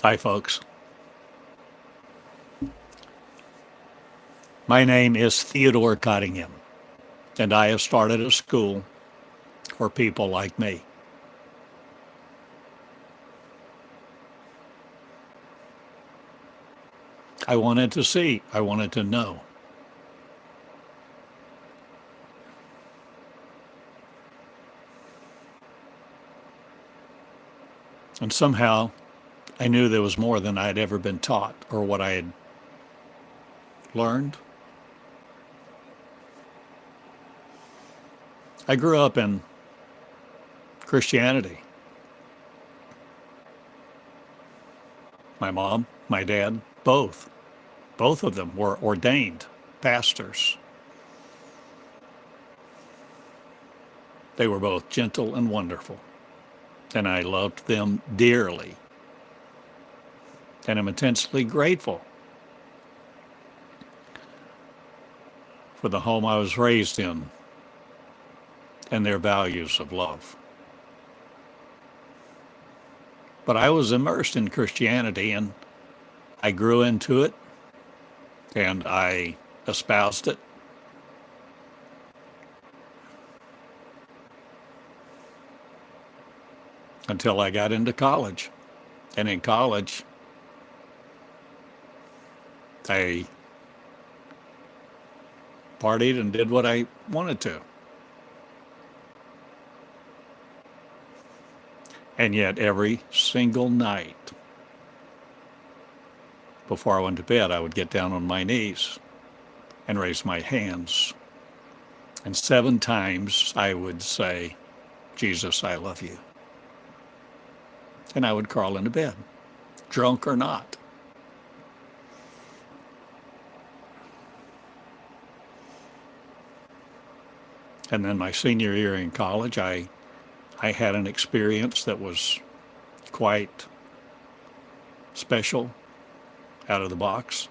Hi, folks. My name is Theodore Cottingham, and I have started a school for people like me. I wanted to see, I wanted to know. And somehow I knew there was more than I had ever been taught or what I had learned. I grew up in Christianity. My mom, my dad, both of them were ordained pastors. They were both gentle and wonderful, and I loved them dearly, and am intensely grateful for the home I was raised in and their values of love. But I was immersed in Christianity, and I grew into it, and I espoused it. Until I got into college. And in college, I partied and did what I wanted to. And yet, every single night before I went to bed, I would get down on my knees and raise my hands. And 7 times I would say, Jesus, I love you. And I would crawl into bed, drunk or not. And then my senior year in college, I had an experience that was quite special, out of the box.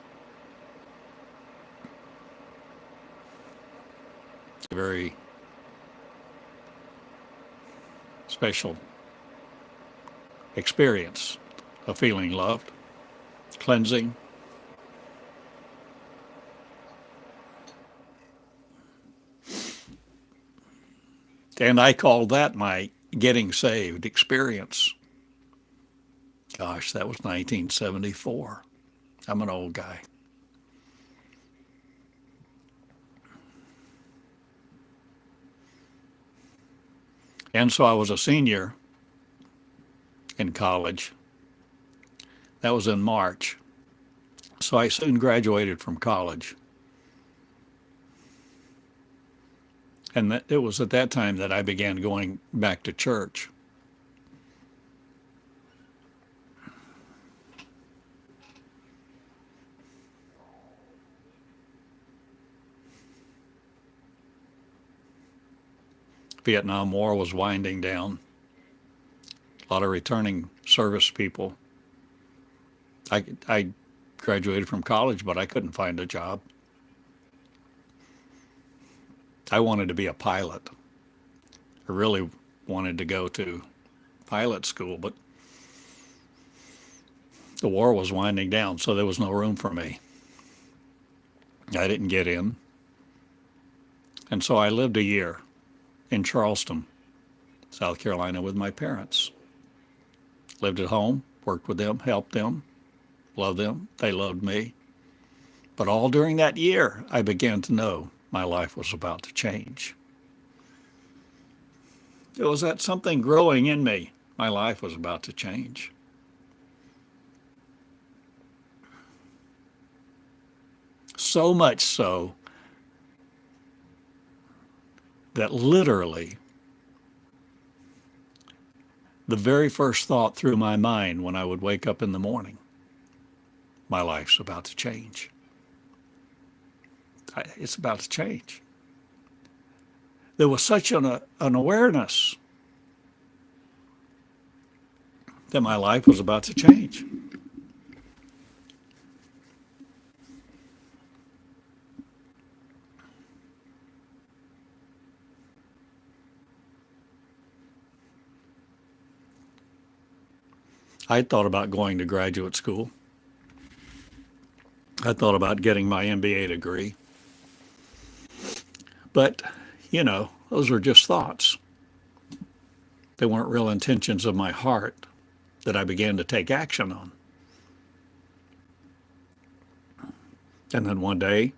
A very special experience of feeling loved, cleansing. And I called that my getting saved experience. Gosh, that was 1974. I'm an old guy. And so I was a senior in college. That was in March. So I soon graduated from college. And it was at that time that I began going back to church. Vietnam War was winding down. A lot of returning service people. I graduated from college, but I couldn't find a job. I wanted to be a pilot. I really wanted to go to pilot school, but the war was winding down, so there was no room for me. I didn't get in. And so I lived a year in Charleston, South Carolina, with my parents. Lived at home, worked with them, helped them, loved them. They loved me. But all during that year, I began to know my life was about to change. It was that something growing in me. My life was about to change. So much so that literally the very first thought through my mind when I would wake up in the morning, my life's about to change. It's about to change. There was such an awareness that my life was about to change. I thought about going to graduate school. I thought about getting my MBA degree. But, those were just thoughts. They weren't real intentions of my heart that I began to take action on. And then one day,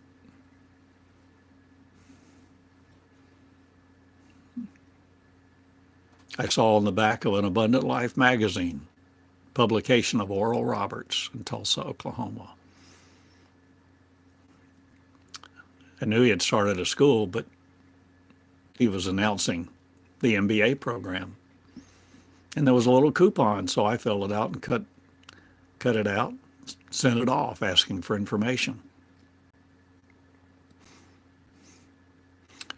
I saw on the back of an Abundant Life magazine, publication of Oral Roberts in Tulsa, Oklahoma. I knew he had started a school, but he was announcing the MBA program. And there was a little coupon, so I filled it out and cut it out, sent it off asking for information.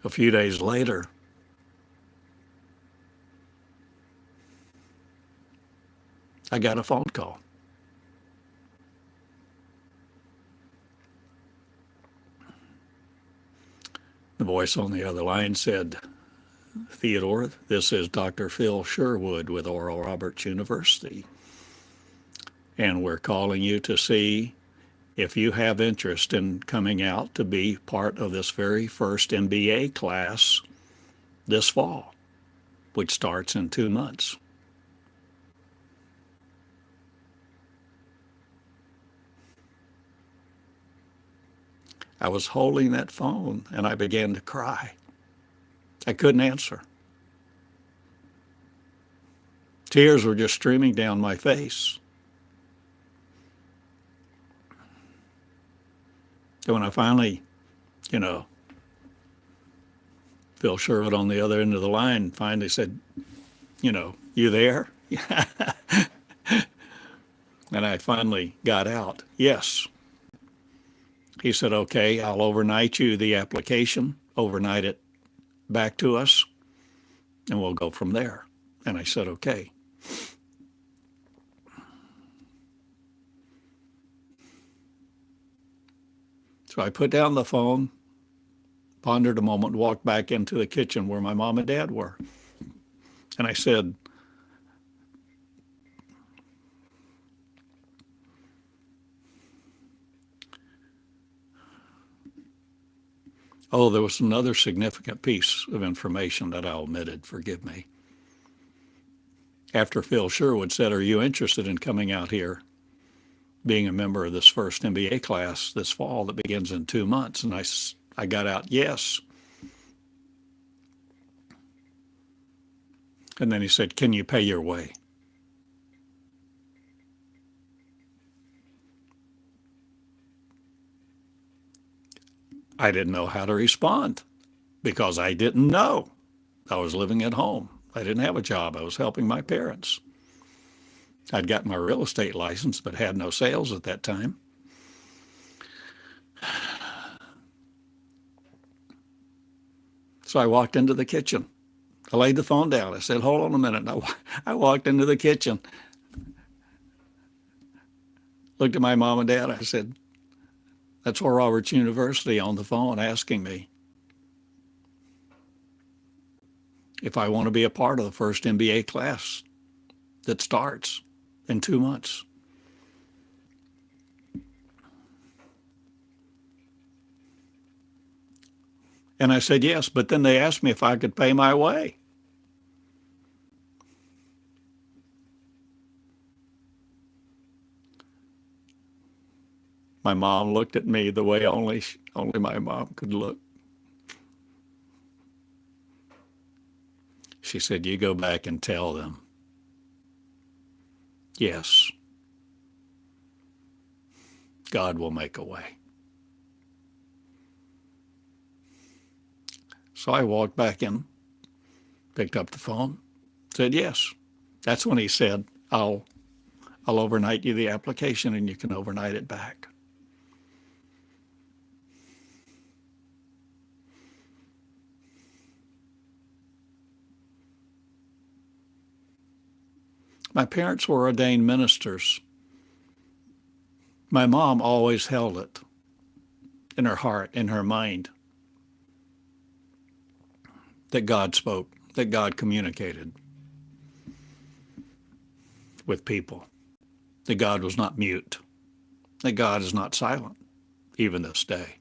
A few days later, I got a phone call. The voice on the other line said, "Theodore, this is Dr. Phil Sherwood with Oral Roberts University, and we're calling you to see if you have interest in coming out to be part of this very first MBA class this fall, which starts in 2 months." I was holding that phone and I began to cry. I couldn't answer. Tears were just streaming down my face. And when I finally, Phil Sherwood on the other end of the line finally said, "You there?" And I finally got out, "Yes." He said, "Okay, I'll overnight you the application, overnight it back to us, and we'll go from there." And I said, "Okay." So I put down the phone, pondered a moment, walked back into the kitchen where my mom and dad were. And I said, "Oh, there was another significant piece of information that I omitted. Forgive me." After Phil Sherwood said, "Are you interested in coming out here, being a member of this first MBA class this fall that begins in 2 months?" And I got out, "Yes." And then he said, "Can you pay your way?" I didn't know how to respond because I didn't know. I was living at home. I didn't have a job. I was helping my parents. I'd gotten my real estate license, but had no sales at that time. So I walked into the kitchen. I laid the phone down. I said, "Hold on a minute." And I walked into the kitchen, looked at my mom and dad. I said, "That's Oral Roberts University on the phone asking me if I want to be a part of the first MBA class that starts in 2 months." And I said, "Yes," but then they asked me if I could pay my way. My mom looked at me the way only my mom could look. She said, "You go back and tell them, yes, God will make a way." So I walked back in, picked up the phone, said, "Yes." That's when he said, I'll overnight you the application and you can overnight it back." My parents were ordained ministers. My mom always held it in her heart, in her mind, that God spoke, that God communicated with people. that God was not mute, that God is not silent, even this day.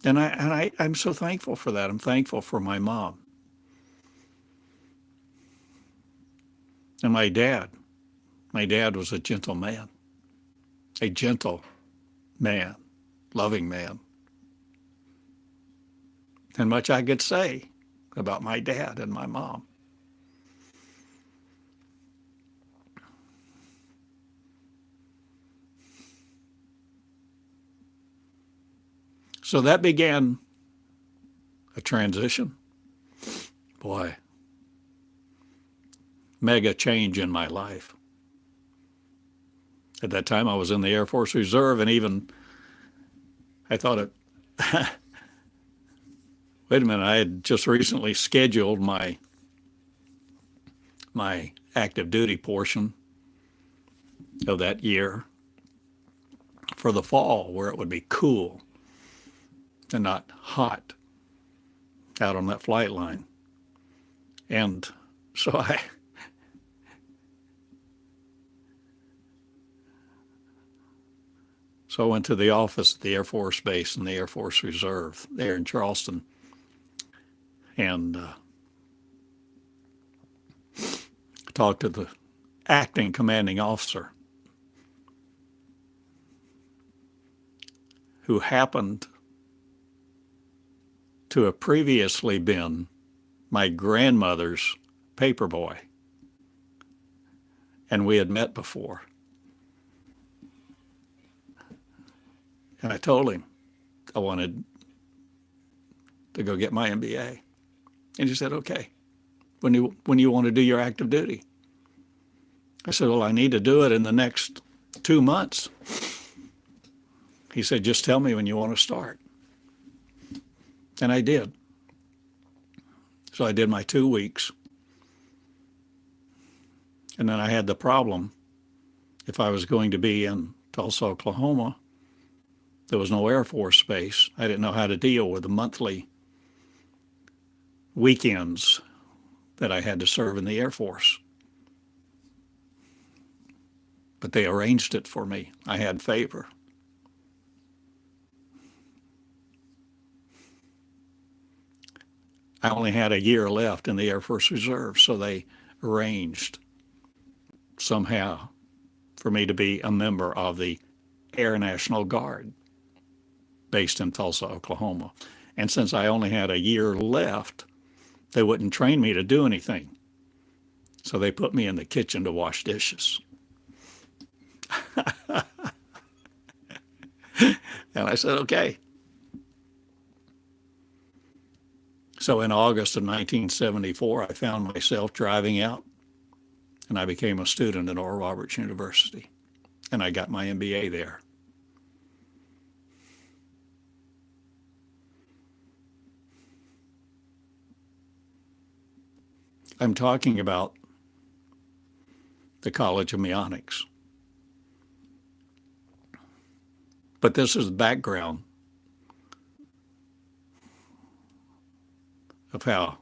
And I'm so thankful for that. I'm thankful for my mom. And my dad. My dad was a gentle man, loving man. And much I could say about my dad and my mom. So that began a transition. Boy, mega change in my life. At that time, I was in the Air Force Reserve, and even I thought it, wait a minute, I had just recently scheduled my active duty portion of that year for the fall, where it would be cool and not hot out on that flight line. And so I went to the office at the Air Force Base and the Air Force Reserve there in Charleston, and talked to the acting commanding officer, who happened to have previously been my grandmother's paperboy. And we had met before. And I told him I wanted to go get my MBA. And he said, okay, when you want to do your active duty? I said, well, I need to do it in the next 2 months. He said, just tell me when you want to start. And I did. So I did my 2 weeks. And then I had the problem, if I was going to be in Tulsa, Oklahoma, there was no Air Force base. I didn't know how to deal with the monthly weekends that I had to serve in the Air Force. But they arranged it for me. I had favor. I only had a year left in the Air Force Reserve, so they arranged somehow for me to be a member of the Air National Guard based in Tulsa, Oklahoma. And since I only had a year left, they wouldn't train me to do anything. So they put me in the kitchen to wash dishes. And I said, okay. So in August of 1974, I found myself driving out, and I became a student at Oral Roberts University, and I got my MBA there. I'm talking about the College of Meonics. But this is the background of how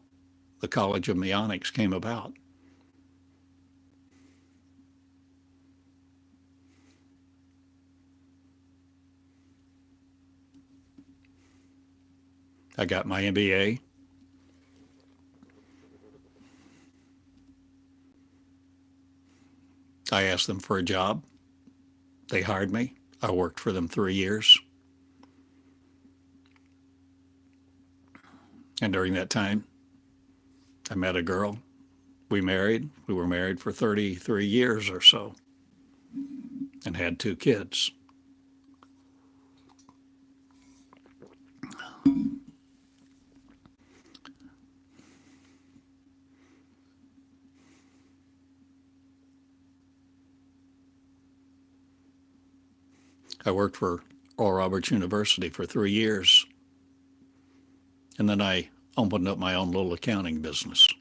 the College of Meonics came about. I got my MBA. I asked them for a job. They hired me. I worked for them 3 years. And during that time, I met a girl. We married. We were married for 33 years or so and had 2 kids. I worked for Oral Roberts University for 3 years, and then I opened up my own little accounting business.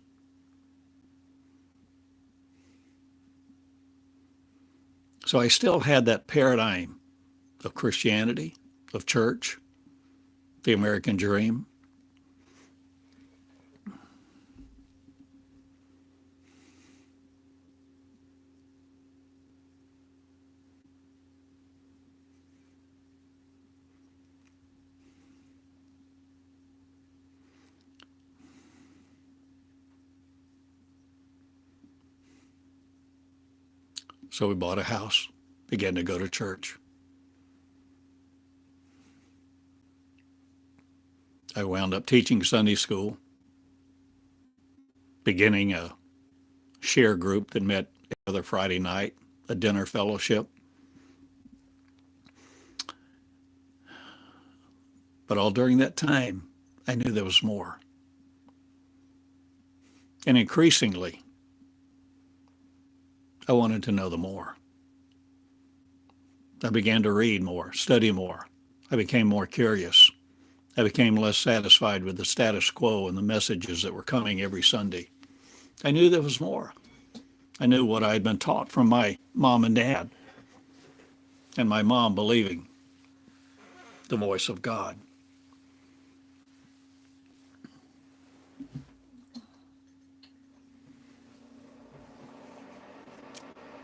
So I still had that paradigm of Christianity, of church, the American dream. So we bought a house, began to go to church. I wound up teaching Sunday school, beginning a share group that met every other Friday night, a dinner fellowship. But all during that time, I knew there was more. And increasingly, I wanted to know the more. I began to read more, study more. I became more curious. I became less satisfied with the status quo and the messages that were coming every Sunday. I knew there was more. I knew what I had been taught from my mom and dad, and my mom believing the voice of God.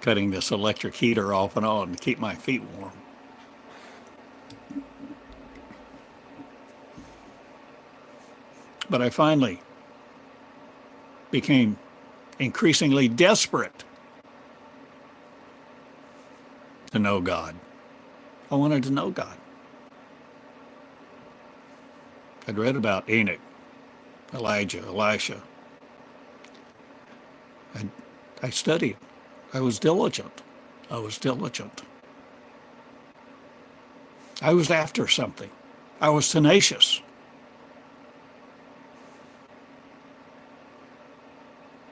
Cutting this electric heater off and on to keep my feet warm. But I finally became increasingly desperate to know God. I wanted to know God. I'd read about Enoch, Elijah, Elisha. I studied. I was diligent. I was diligent. I was after something. I was tenacious.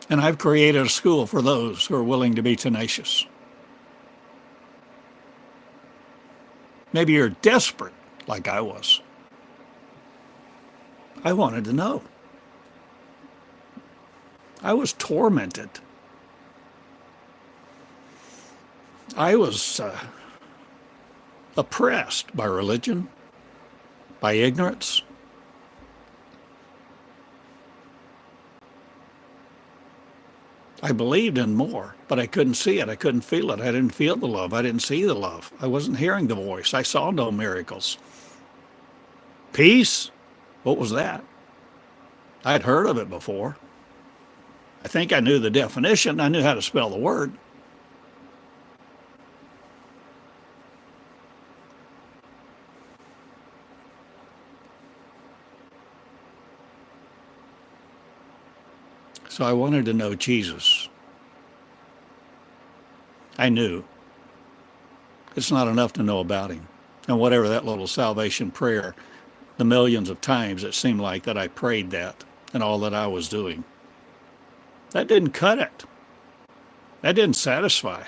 And I've created a school for those who are willing to be tenacious. Maybe you're desperate like I was. I wanted to know. I was tormented. I was oppressed by religion, by ignorance. I believed in more, but I couldn't see it. I couldn't feel it. I didn't feel the love. I didn't see the love. I wasn't hearing the voice. I saw no miracles. Peace? What was that? I'd heard of it before. I think I knew the definition. I knew how to spell the word. So I wanted to know Jesus. I knew it's not enough to know about him. And whatever that little salvation prayer, the millions of times it seemed like that I prayed that and all that I was doing, that didn't cut it. That didn't satisfy.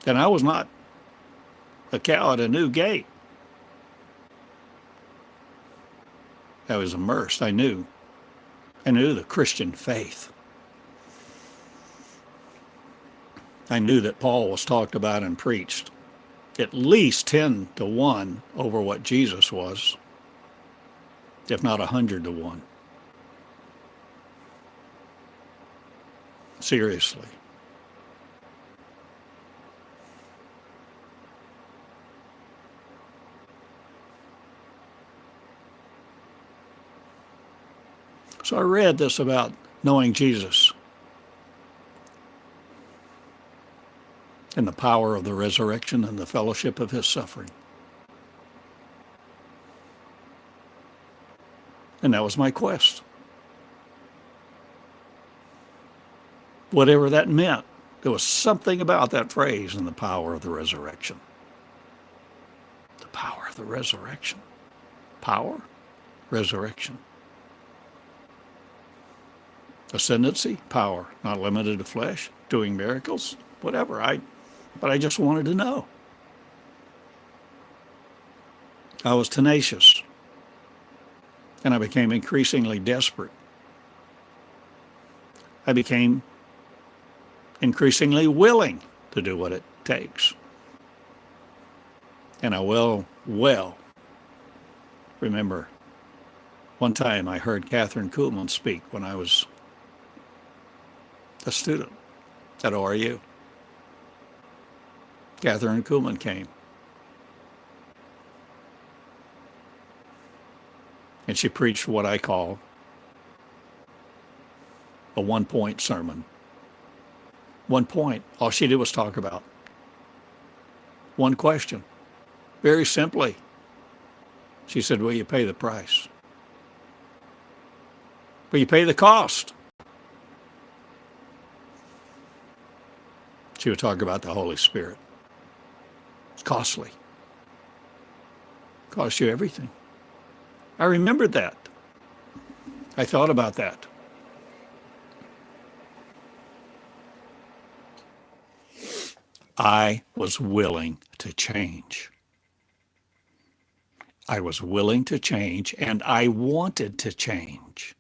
And I was not a cow at a new gate. I was immersed. I knew the Christian faith. I knew that Paul was talked about and preached at least 10 to 1 over what Jesus was, if not 100 to 1. Seriously. So I read this about knowing Jesus and the power of the resurrection and the fellowship of his suffering. And that was my quest. Whatever that meant, there was something about that phrase and the power of the resurrection. The power of the resurrection. Power, resurrection. Ascendancy, power, not limited to flesh, doing miracles, whatever. But I just wanted to know. I was tenacious, and I became increasingly desperate. I became increasingly willing to do what it takes. And I well remember one time I heard Catherine Kuhlman speak when I was a student at ORU. Catherine Kuhlman came. And she preached what I call a one-point sermon. One point. All she did was talk about one question. Very simply, she said, will you pay the price? Will you pay the cost? She would talk about the Holy Spirit. It's costly. It costs you everything. I remembered that. I thought about that. I was willing to change. I was willing to change, and I wanted to change.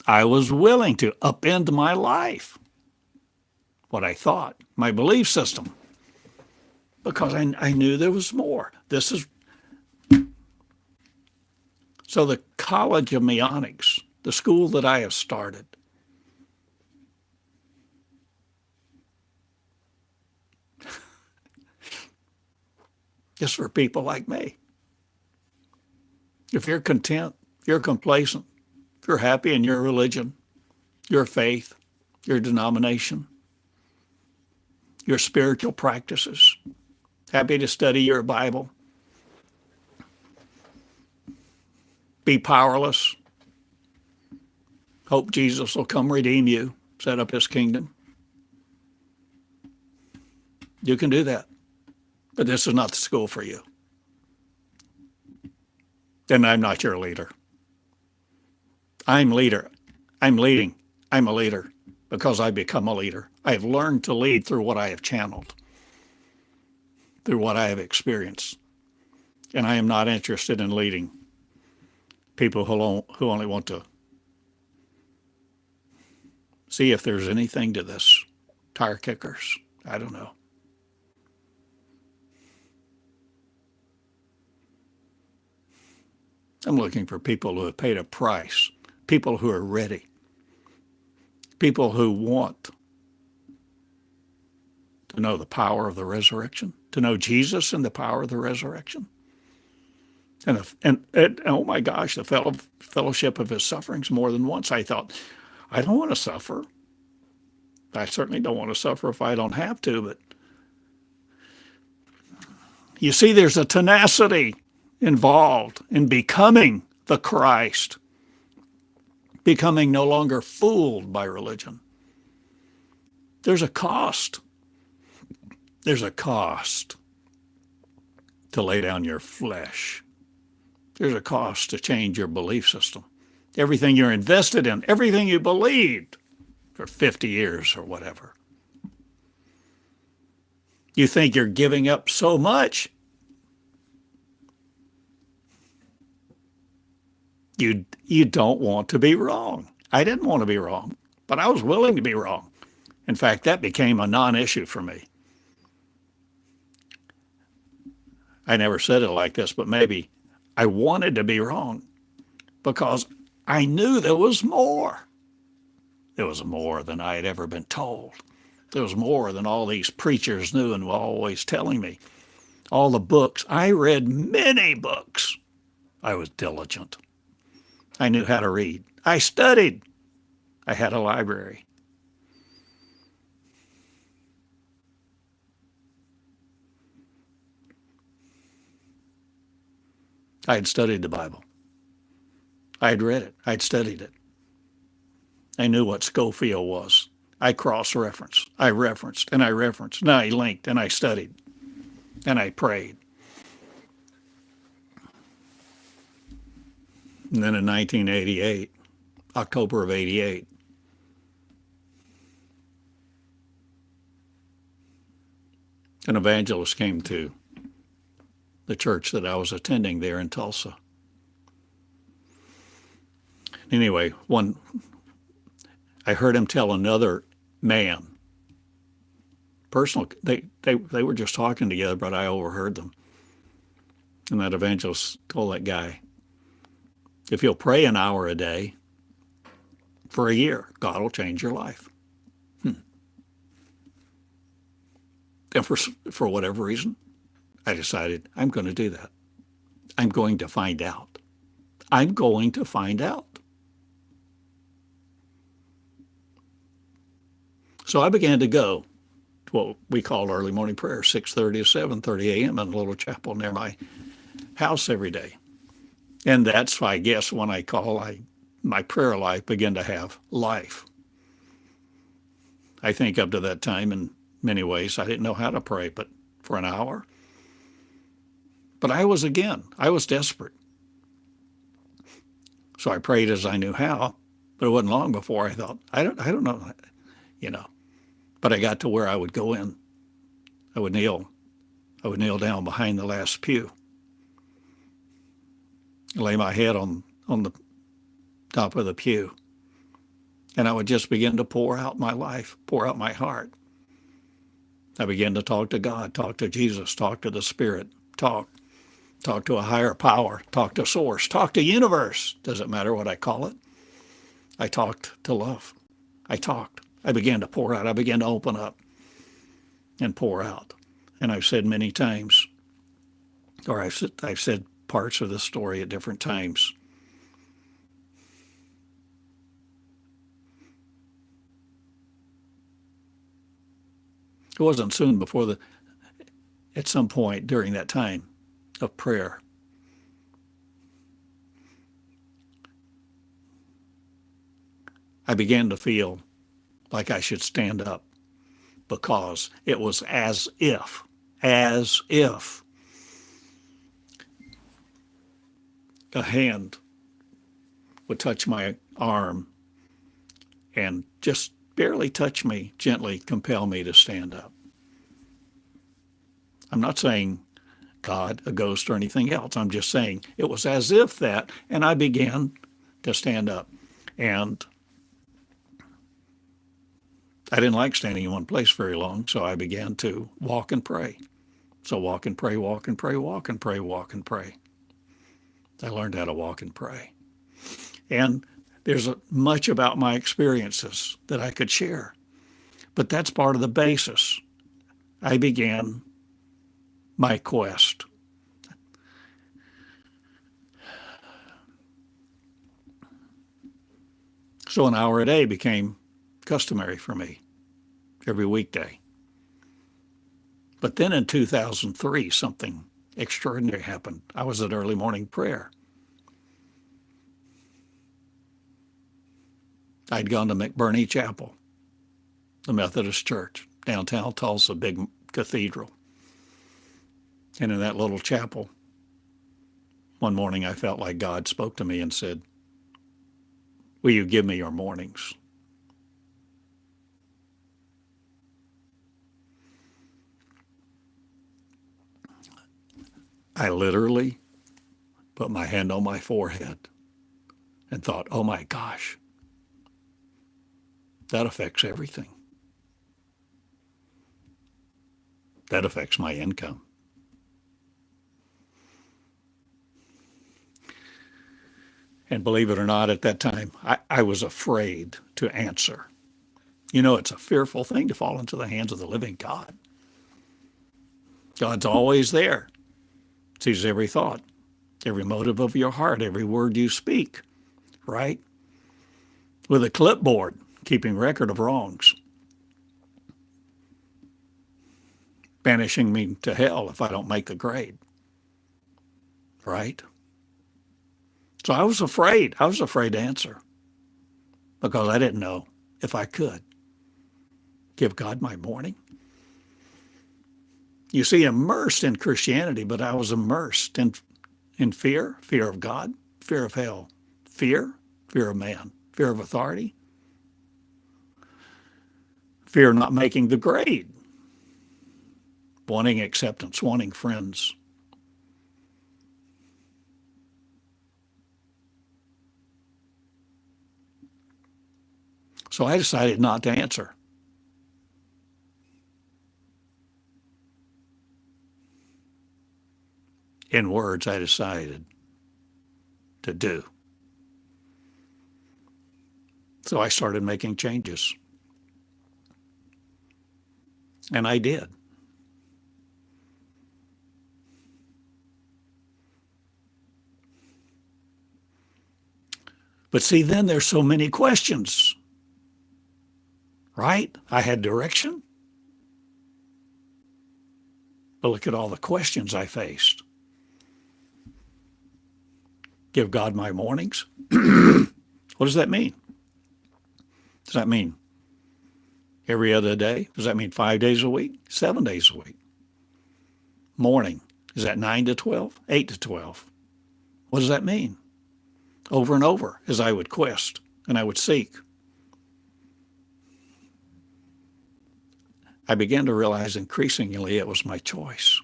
I was willing to upend my life, what I thought, my belief system, because I knew there was more. So the College of Meonics, the school that I have started, is for people like me. If you're content, you're complacent, if you're happy in your religion, your faith, your denomination, your spiritual practices, happy to study your Bible, be powerless, hope Jesus will come redeem you, set up his kingdom, you can do that. But this is not the school for you. Then I'm not your leader. I'm leader. I'm leading. I'm a leader because I become a leader. I have learned to lead through what I have channeled, through what I have experienced. And I am not interested in leading people who only want to see if there's anything to this. Tire kickers. I don't know. I'm looking for people who have paid a price, people who are ready, people who want to know the power of the resurrection, to know Jesus and the power of the resurrection. And oh my gosh, the fellowship of his sufferings more than once. I thought, I don't want to suffer. I certainly don't want to suffer if I don't have to, but you see, there's a tenacity involved in becoming the Christ, becoming no longer fooled by religion. There's a cost. There's a cost to lay down your flesh. There's a cost to change your belief system. Everything you're invested in, everything you believed for 50 years or whatever. You think you're giving up so much. You don't want to be wrong. I didn't want to be wrong, but I was willing to be wrong. In fact, that became a non-issue for me. I never said it like this, but maybe I wanted to be wrong because I knew there was more. There was more than I had ever been told. There was more than all these preachers knew and were always telling me. All the books. I read many books. I was diligent. I knew how to read. I studied. I had a library. I had studied the Bible. I had read it. I had studied it. I knew what Scofield was. I cross-referenced. I referenced, and I referenced, and I linked, and I studied, and I prayed. And then in 1988, October of 88, an evangelist came to the church that I was attending there in Tulsa. Anyway, I heard him tell another man, they were just talking together, but I overheard them. And that evangelist told that guy, if you'll pray an hour a day for a year, God will change your life. And for whatever reason, I decided I'm going to do that. I'm going to find out. I'm going to find out. So I began to go to what we call early morning prayer, 6:30 to 7:30 a.m. in a little chapel near my house every day. And that's, I guess, when my prayer life began to have life. I think up to that time, in many ways, I didn't know how to pray, but for an hour. But I was desperate. So I prayed as I knew how, but it wasn't long before I thought, I don't know, you know. But I got to where I would go in. I would kneel down behind the last pew, lay my head on the top of the pew, and I would just begin to pour out my life, pour out my heart. I began to talk to God, talk to Jesus, talk to the Spirit, talk to a higher power, talk to source, talk to universe. Doesn't matter what I call it. I talked to love. I began to pour out. I began to open up and pour out. And I've said many times, or I've said parts of this story at different times. It wasn't soon before at some point during that time of prayer, I began to feel like I should stand up, because it was as if a hand would touch my arm and just barely touch me, gently compel me to stand up. I'm not saying God, a ghost, or anything else. I'm just saying it was as if that, and I began to stand up. And I didn't like standing in one place very long, so I began to walk and pray. So walk and pray, walk and pray, walk and pray, walk and pray. I learned how to walk and pray. And there's much about my experiences that I could share, but that's part of the basis. I began my quest. So an hour a day became customary for me every weekday. But then in 2003, something extraordinary happened. I was at early morning prayer. I'd gone to McBurney Chapel, the Methodist church, downtown Tulsa, big cathedral. And in that little chapel, one morning I felt like God spoke to me and said, "Will you give me your mornings?" I literally put my hand on my forehead and thought, oh my gosh, that affects everything. That affects my income. And believe it or not, at that time, I was afraid to answer. You know, it's a fearful thing to fall into the hands of the living God. God's always there. Sees every thought, every motive of your heart, every word you speak, right? With a clipboard, keeping record of wrongs. Banishing me to hell if I don't make the grade, right? So I was afraid. I was afraid to answer, because I didn't know if I could give God my morning. You see, immersed in Christianity, but I was immersed in fear of God, fear of hell, fear of man, fear of authority, fear of not making the grade, wanting acceptance, wanting friends. So I decided not to answer. In words, I decided to do. So I started making changes. And I did. But see, then there's so many questions. right? I had direction. But look at all the questions I faced. Give God my mornings? What does that mean? Does that mean every other day? Does that mean 5 days a week? 7 days a week? Morning, is that 9 to 12? 8 to 12? What does that mean? Over and over as I would quest and I would seek. I began to realize increasingly it was my choice.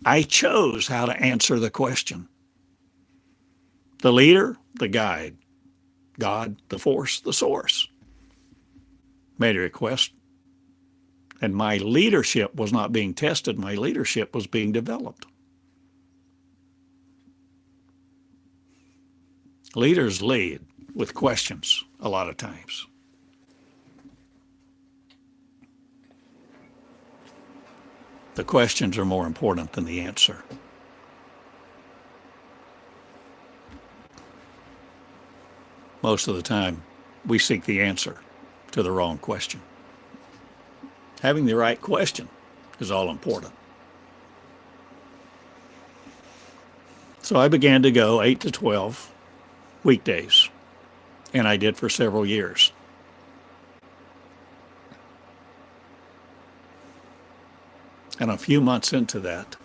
I chose how to answer the question. The leader, the guide. God, the force, the source. Made a request. And my leadership was not being tested. My leadership was being developed. Leaders lead with questions a lot of times. The questions are more important than the answer. Most of the time, we seek the answer to the wrong question. Having the right question is all important. So I began to go 8 to 12 weekdays, and I did for several years. And a few months into that,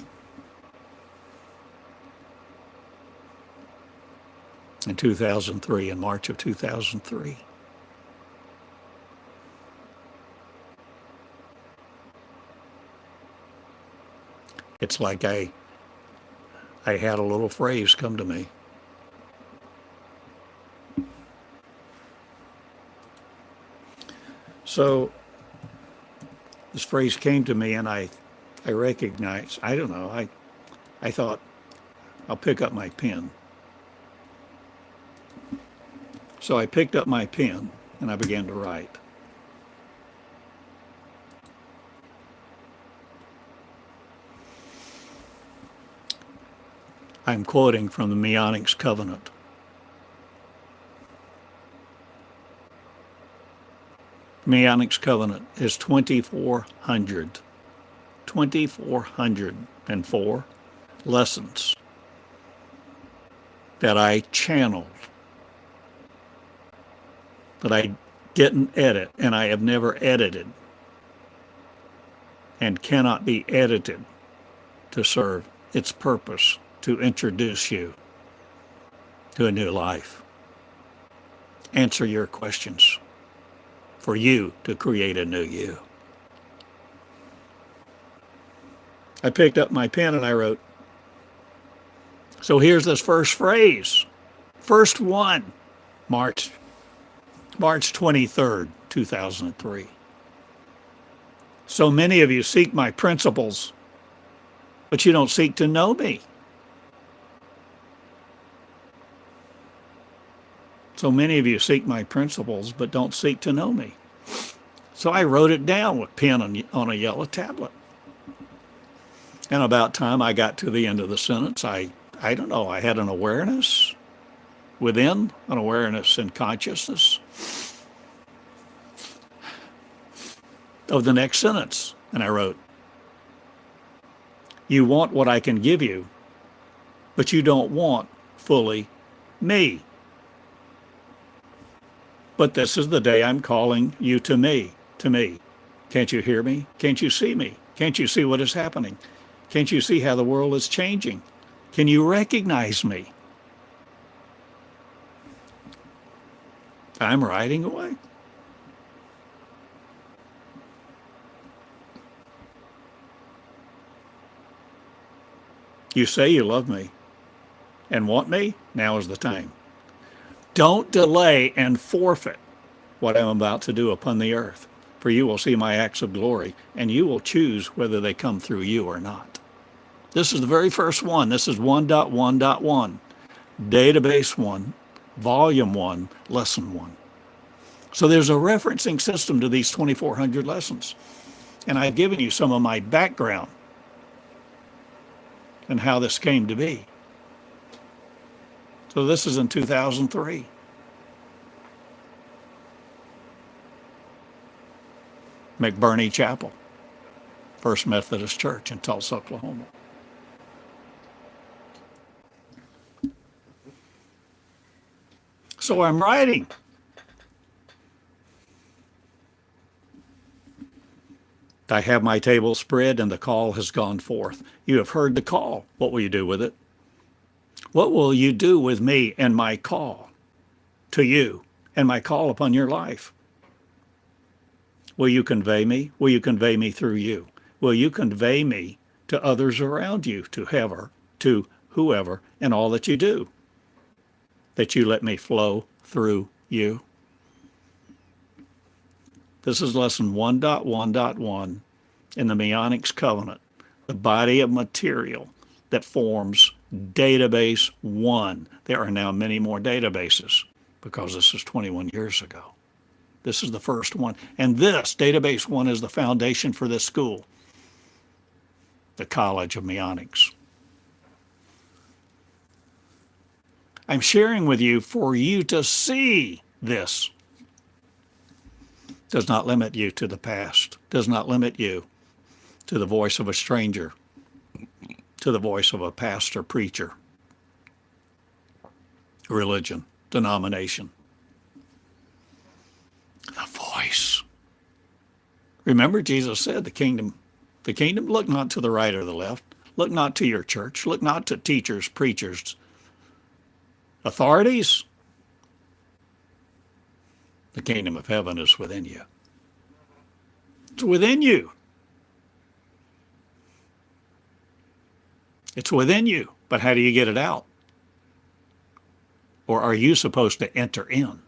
in 2003, in March of 2003, it's like I had a little phrase come to me. So this phrase came to me, and I recognized, I don't know, I thought, I'll pick up my pen. So I picked up my pen and I began to write. I'm quoting from the Meonics covenant. Meonics covenant is 2,404 lessons that I channeled, that I didn't edit, and I have never edited and cannot be edited to serve its purpose to introduce you to a new life. Answer your questions for you to create a new you. I picked up my pen and I wrote, so here's this first phrase. First one, March 23rd, 2003. So many of you seek my principles, but you don't seek to know me. So many of you seek my principles, but don't seek to know me. So I wrote it down with pen on a yellow tablet. And about time I got to the end of the sentence, I don't know, I had an awareness within, an awareness in consciousness of the next sentence. And I wrote, you want what I can give you, but you don't want fully me. But this is the day I'm calling you to me, to me. Can't you hear me? Can't you see me? Can't you see what is happening? Can't you see how the world is changing? Can you recognize me? I'm riding away. You say you love me and want me? Now is the time. Don't delay and forfeit what I'm about to do upon the earth, for you will see my acts of glory, and you will choose whether they come through you or not. This is the very first one. This is 1.1.1, Database 1, Volume 1, Lesson 1. So there's a referencing system to these 2,400 lessons, and I've given you some of my background and how this came to be. So this is in 2003. McBurney Chapel, First Methodist Church in Tulsa, Oklahoma. So I'm writing. I have my table spread and the call has gone forth. You have heard the call. What will you do with it? What will you do with me and my call to you and my call upon your life? Will you convey me? Will you convey me through you? Will you convey me to others around you, to whoever, and all that you do? That you let me flow through you? This is lesson 1.1.1 in the Meonics covenant, the body of material that forms database 1. There are now many more databases because this is 21 years ago. This is the first one. And this, database 1, is the foundation for this school, the College of Meonics. I'm sharing with you for you to see this. Does not limit you to the past, does not limit you to the voice of a stranger, to the voice of a pastor, preacher, religion, denomination. The voice. Remember, Jesus said the kingdom, look not to the right or the left, look not to your church, look not to teachers, preachers, authorities. The kingdom of heaven is within you. It's within you. It's within you. But how do you get it out? Or are you supposed to enter in?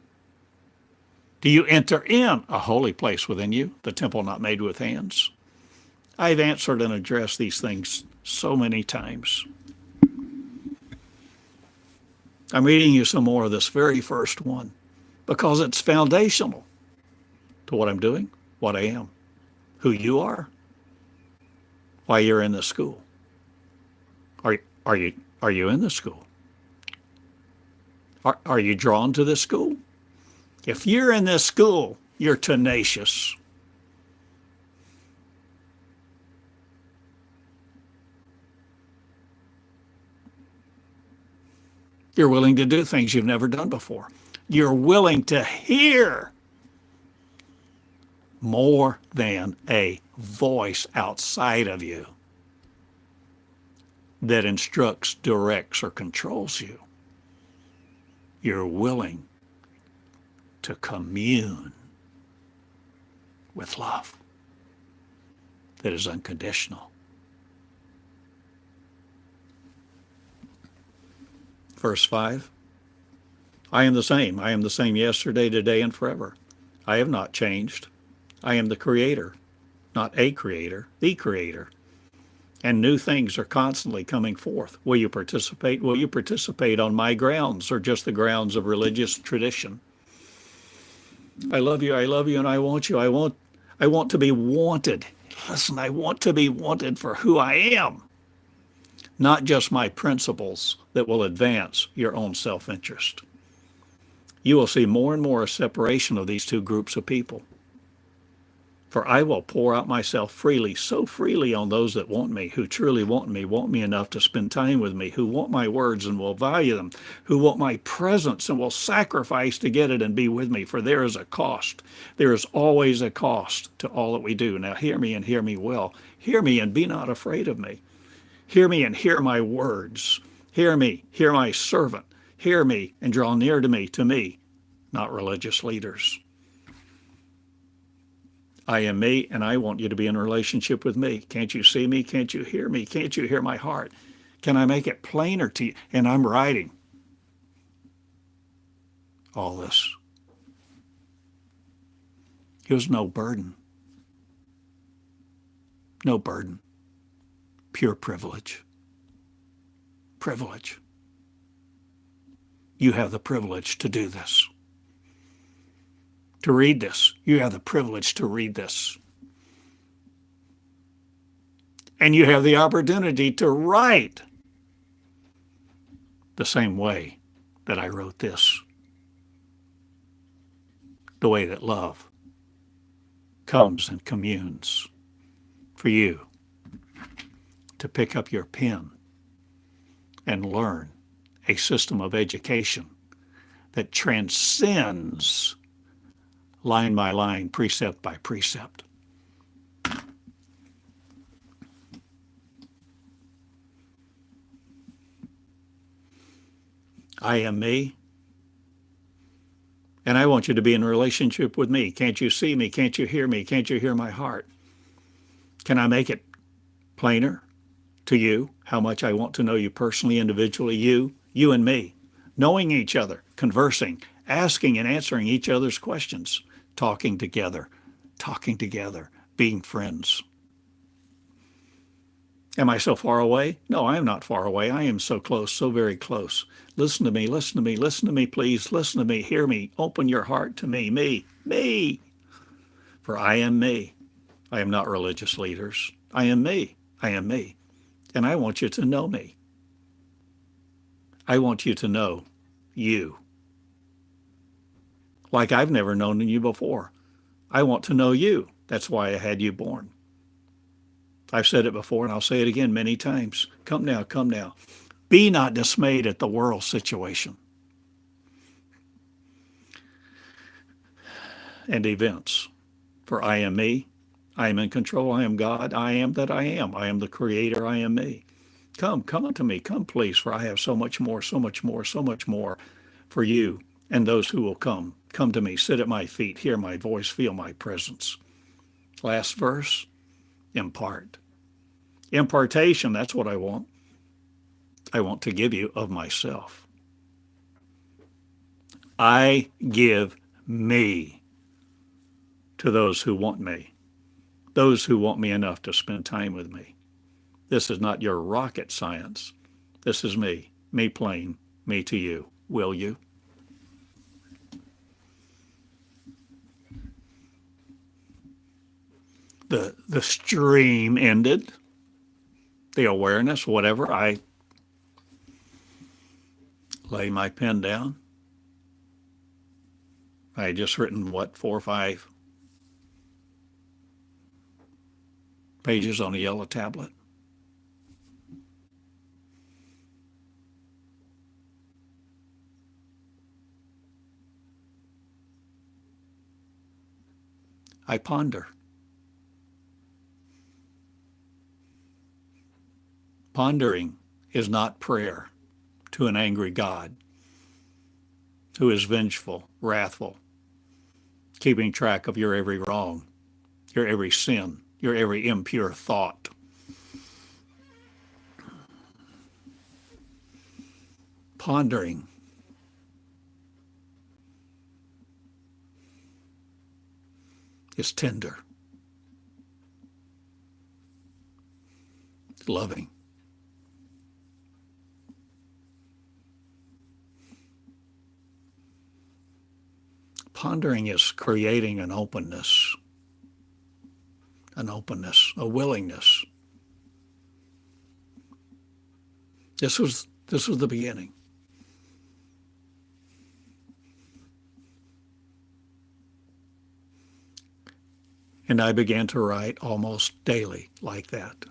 Do you enter in a holy place within you, the temple not made with hands? I've answered and addressed these things so many times. I'm reading you some more of this very first one, because it's foundational to what I'm doing, what I am, who you are, why you're in this school. Are you in this school? Are you drawn to this school? If you're in this school, you're tenacious. You're willing to do things you've never done before. You're willing to hear more than a voice outside of you that instructs, directs, or controls you. You're willing to commune with love that is unconditional. Verse 5, I am the same. I am the same yesterday, today, and forever. I have not changed. I am the creator, not a creator, the creator. And new things are constantly coming forth. Will you participate? Will you participate on my grounds or just the grounds of religious tradition? I love you, and I want you. I want to be wanted. Listen, I want to be wanted for who I am, not just my principles that will advance your own self-interest. You will see more and more a separation of these two groups of people. For I will pour out myself freely, so freely on those that want me, who truly want me enough to spend time with me, who want my words and will value them, who want my presence and will sacrifice to get it and be with me. For there is a cost. There is always a cost to all that we do. Now hear me and hear me well. Hear me and be not afraid of me. Hear me and hear my words. Hear me, hear my servant. Hear me and draw near to me, not religious leaders. I am me, and I want you to be in a relationship with me. Can't you see me? Can't you hear me? Can't you hear my heart? Can I make it plainer to you? And I'm writing all this. It was no burden. No burden. Pure privilege. Privilege. You have the privilege to do this. To read this. You have the privilege to read this. And you have the opportunity to write the same way that I wrote this. The way that love comes and communes for you to pick up your pen and learn a system of education that transcends line by line, precept by precept. I am me, and I want you to be in a relationship with me. Can't you see me? Can't you hear me? Can't you hear my heart? Can I make it plainer to you how much I want to know you personally, individually, you and me, knowing each other, conversing, asking and answering each other's questions, talking together, being friends. Am I so far away? No, I am not far away. I am so close, so very close. Listen to me, listen to me, listen to me, please. Listen to me, hear me. Open your heart to me, me. For I am me. I am not religious leaders. I am me. I am me. And I want you to know me. I want you to know you. Like I've never known you before. I want to know you. That's why I had you born. I've said it before, and I'll say it again many times. Come now, come now. Be not dismayed at the world situation and events. For I am me. I am in control. I am God. I am that I am. I am the creator. I am me. Come unto me. Come, please, for I have so much more, so much more, so much more for you and those who will come. Come to me. Sit at my feet. Hear my voice. Feel my presence. Last verse, impart. Impartation, that's what I want. I want to give you of myself. I give me to those who want me, those who want me enough to spend time with me. This is not your rocket science. This is me plain, me to you. Will you? The stream ended. The awareness, whatever, I lay my pen down. I had just written, 4 or 5 pages on a yellow tablet. I ponder. Pondering is not prayer to an angry God who is vengeful, wrathful, keeping track of your every wrong, your every sin, your every impure thought. Pondering is tender, loving. Pondering is creating an openness, a willingness. This was the beginning. And I began to write almost daily like that.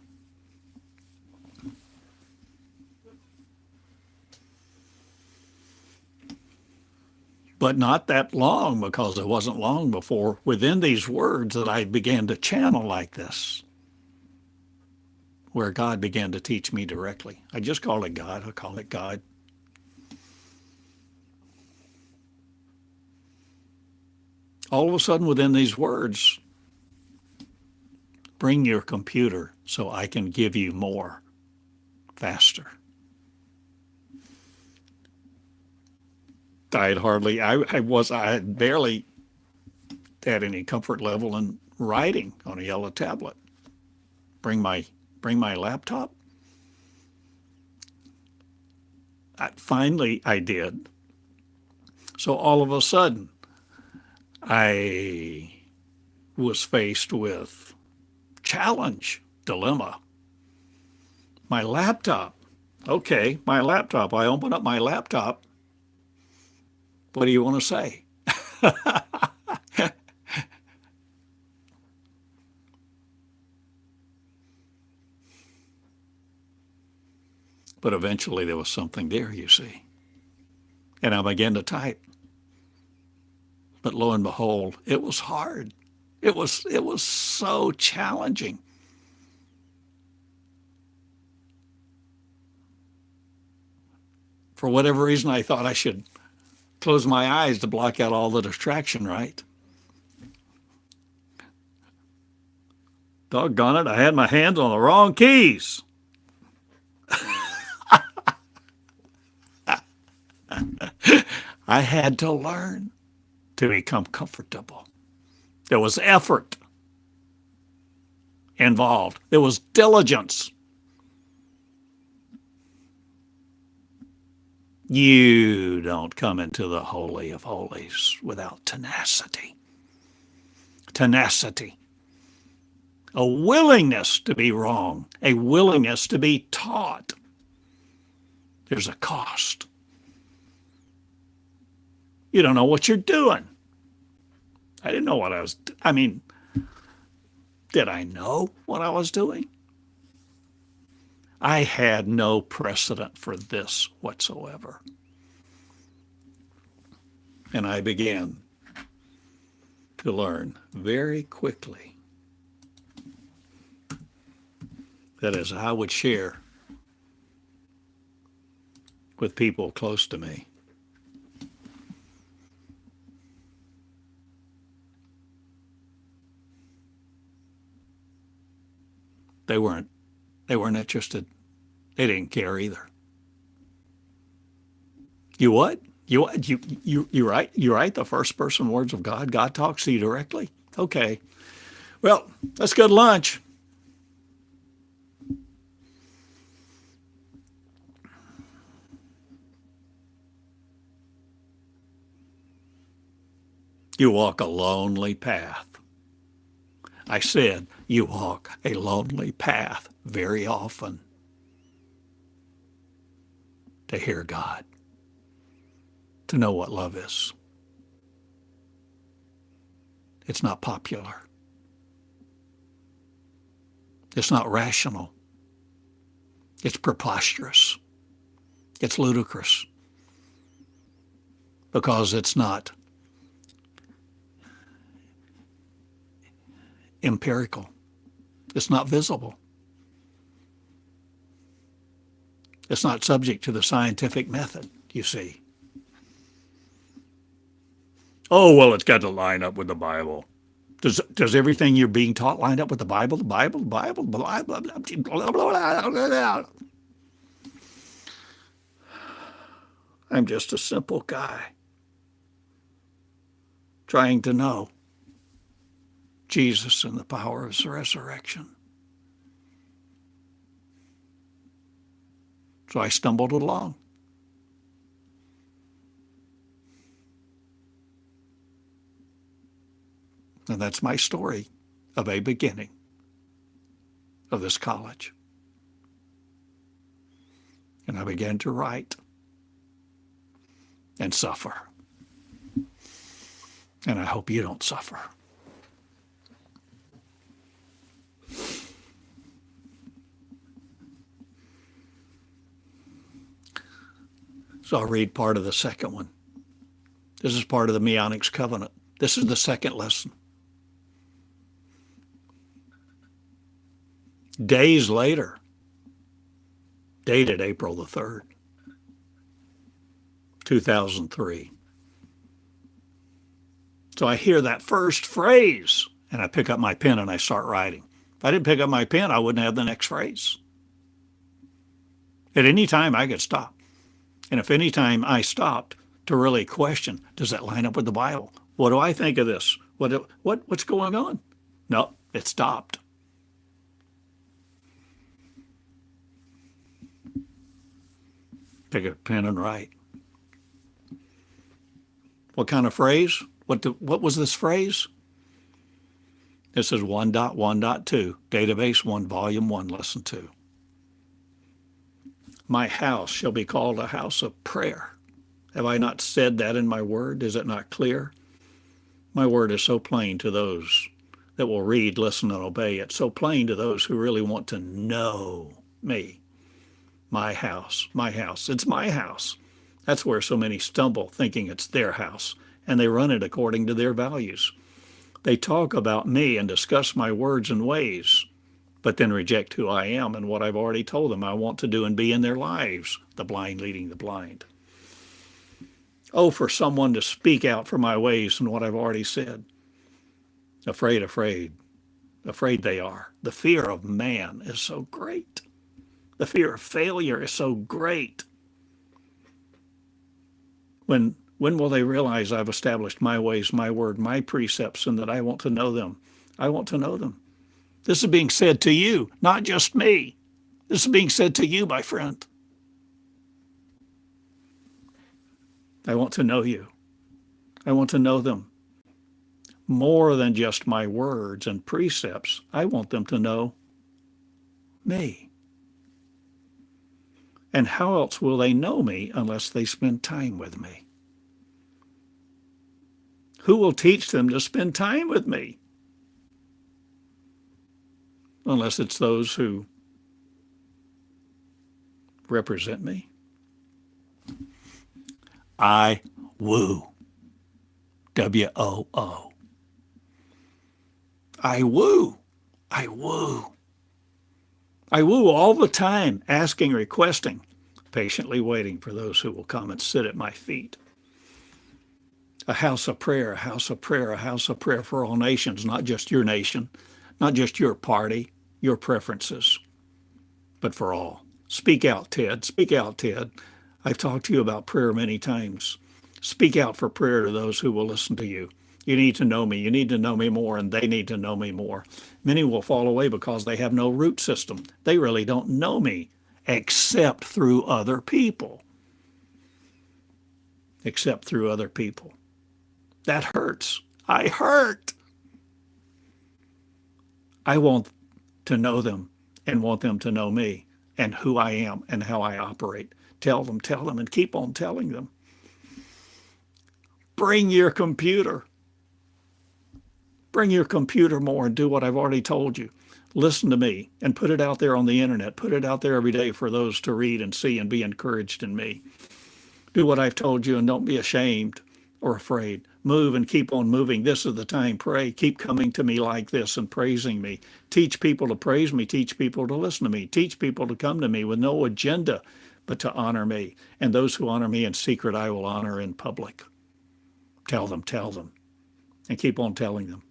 But not that long, because it wasn't long before within these words that I began to channel like this, where God began to teach me directly. I just call it God. I call it God. All of a sudden within these words, bring your computer so I can give you more faster. I had barely had any comfort level in writing on a yellow tablet. Bring my laptop. Finally, I did. So all of a sudden, I was faced with challenge, dilemma. My laptop. Okay, my laptop. I open up my laptop. What do you want to say? But eventually there was something there, you see. And I began to type. But lo and behold, it was hard. It was so challenging. For whatever reason, I thought I should close my eyes to block out all the distraction, right? Doggone it, I had my hands on the wrong keys. I had to learn to become comfortable. There was effort involved. There was diligence. You don't come into the Holy of Holies without tenacity. Tenacity. A willingness to be wrong. A willingness to be taught. There's a cost. You don't know what you're doing. I didn't know what I was, did I know what I was doing? I had no precedent for this whatsoever. And I began to learn very quickly that as I would share with people close to me, they weren't interested. They didn't care either. You what? You write the first person words of God. God talks to you directly. Okay. Well, let's go to lunch. You walk a lonely path. I said, you walk a lonely path very often to hear God, to know what love is. It's not popular. It's not rational. It's preposterous. It's ludicrous. Because it's not empirical. It's not visible. It's not subject to the scientific method, you see. Oh, well, it's got to line up with the Bible. Does everything you're being taught line up with the Bible? The Bible, the Bible, blah, blah, blah, blah, blah, blah, blah. I'm just a simple guy trying to know Jesus and the power of his resurrection. So I stumbled along. And that's my story of a beginning of this college. And I began to write and suffer. And I hope you don't suffer. So I'll read part of the second one. This is part of the Meonics covenant. This is the second lesson. Days later, dated April the 3rd, 2003. So I hear that first phrase, and I pick up my pen and I start writing. If I didn't pick up my pen, I wouldn't have the next phrase. At any time, I could stop. And if any time I stopped to really question, does that line up with the Bible? What do I think of this? What's going on? No, it stopped. Pick a pen and write. What kind of phrase? What was this phrase? This is 1.1.2, database 1, volume 1, lesson 2. My house shall be called a house of prayer. Have I not said that in my word? Is it not clear? My word is so plain to those that will read, listen, and obey. It's so plain to those who really want to know me. My house, my house. It's my house. That's where so many stumble, thinking it's their house, and they run it according to their values. They talk about me and discuss my words and ways, but then reject who I am and what I've already told them I want to do and be in their lives, the blind leading the blind. Oh, for someone to speak out for my ways and what I've already said. Afraid, afraid, afraid they are. The fear of man is so great. The fear of failure is so great. When will they realize I've established my ways, my word, my precepts, and that I want to know them? I want to know them. This is being said to you, not just me. This is being said to you, my friend. I want to know you. I want to know them. More than just my words and precepts, I want them to know me. And how else will they know me unless they spend time with me? Who will teach them to spend time with me? Unless it's those who represent me. I woo. W-O-O. I woo. I woo. I woo all the time, asking, requesting, patiently waiting for those who will come and sit at my feet. A house of prayer, a house of prayer, a house of prayer for all nations, not just your nation, not just your party, your preferences, but for all. Speak out, Ted. Speak out, Ted. I've talked to you about prayer many times. Speak out for prayer to those who will listen to you. You need to know me. You need to know me more, and they need to know me more. Many will fall away because they have no root system. They really don't know me except through other people. Except through other people. That hurts. I hurt. I want to know them and want them to know me and who I am and how I operate. Tell them, and keep on telling them. Bring your computer. Bring your computer more and do what I've already told you. Listen to me and put it out there on the internet. Put it out there every day for those to read and see and be encouraged in me. Do what I've told you and don't be ashamed or afraid. Move and keep on moving. This is the time. Pray. Keep coming to me like this and praising me. Teach people to praise me. Teach people to listen to me. Teach people to come to me with no agenda but to honor me. And those who honor me in secret, I will honor in public. Tell them, and keep on telling them.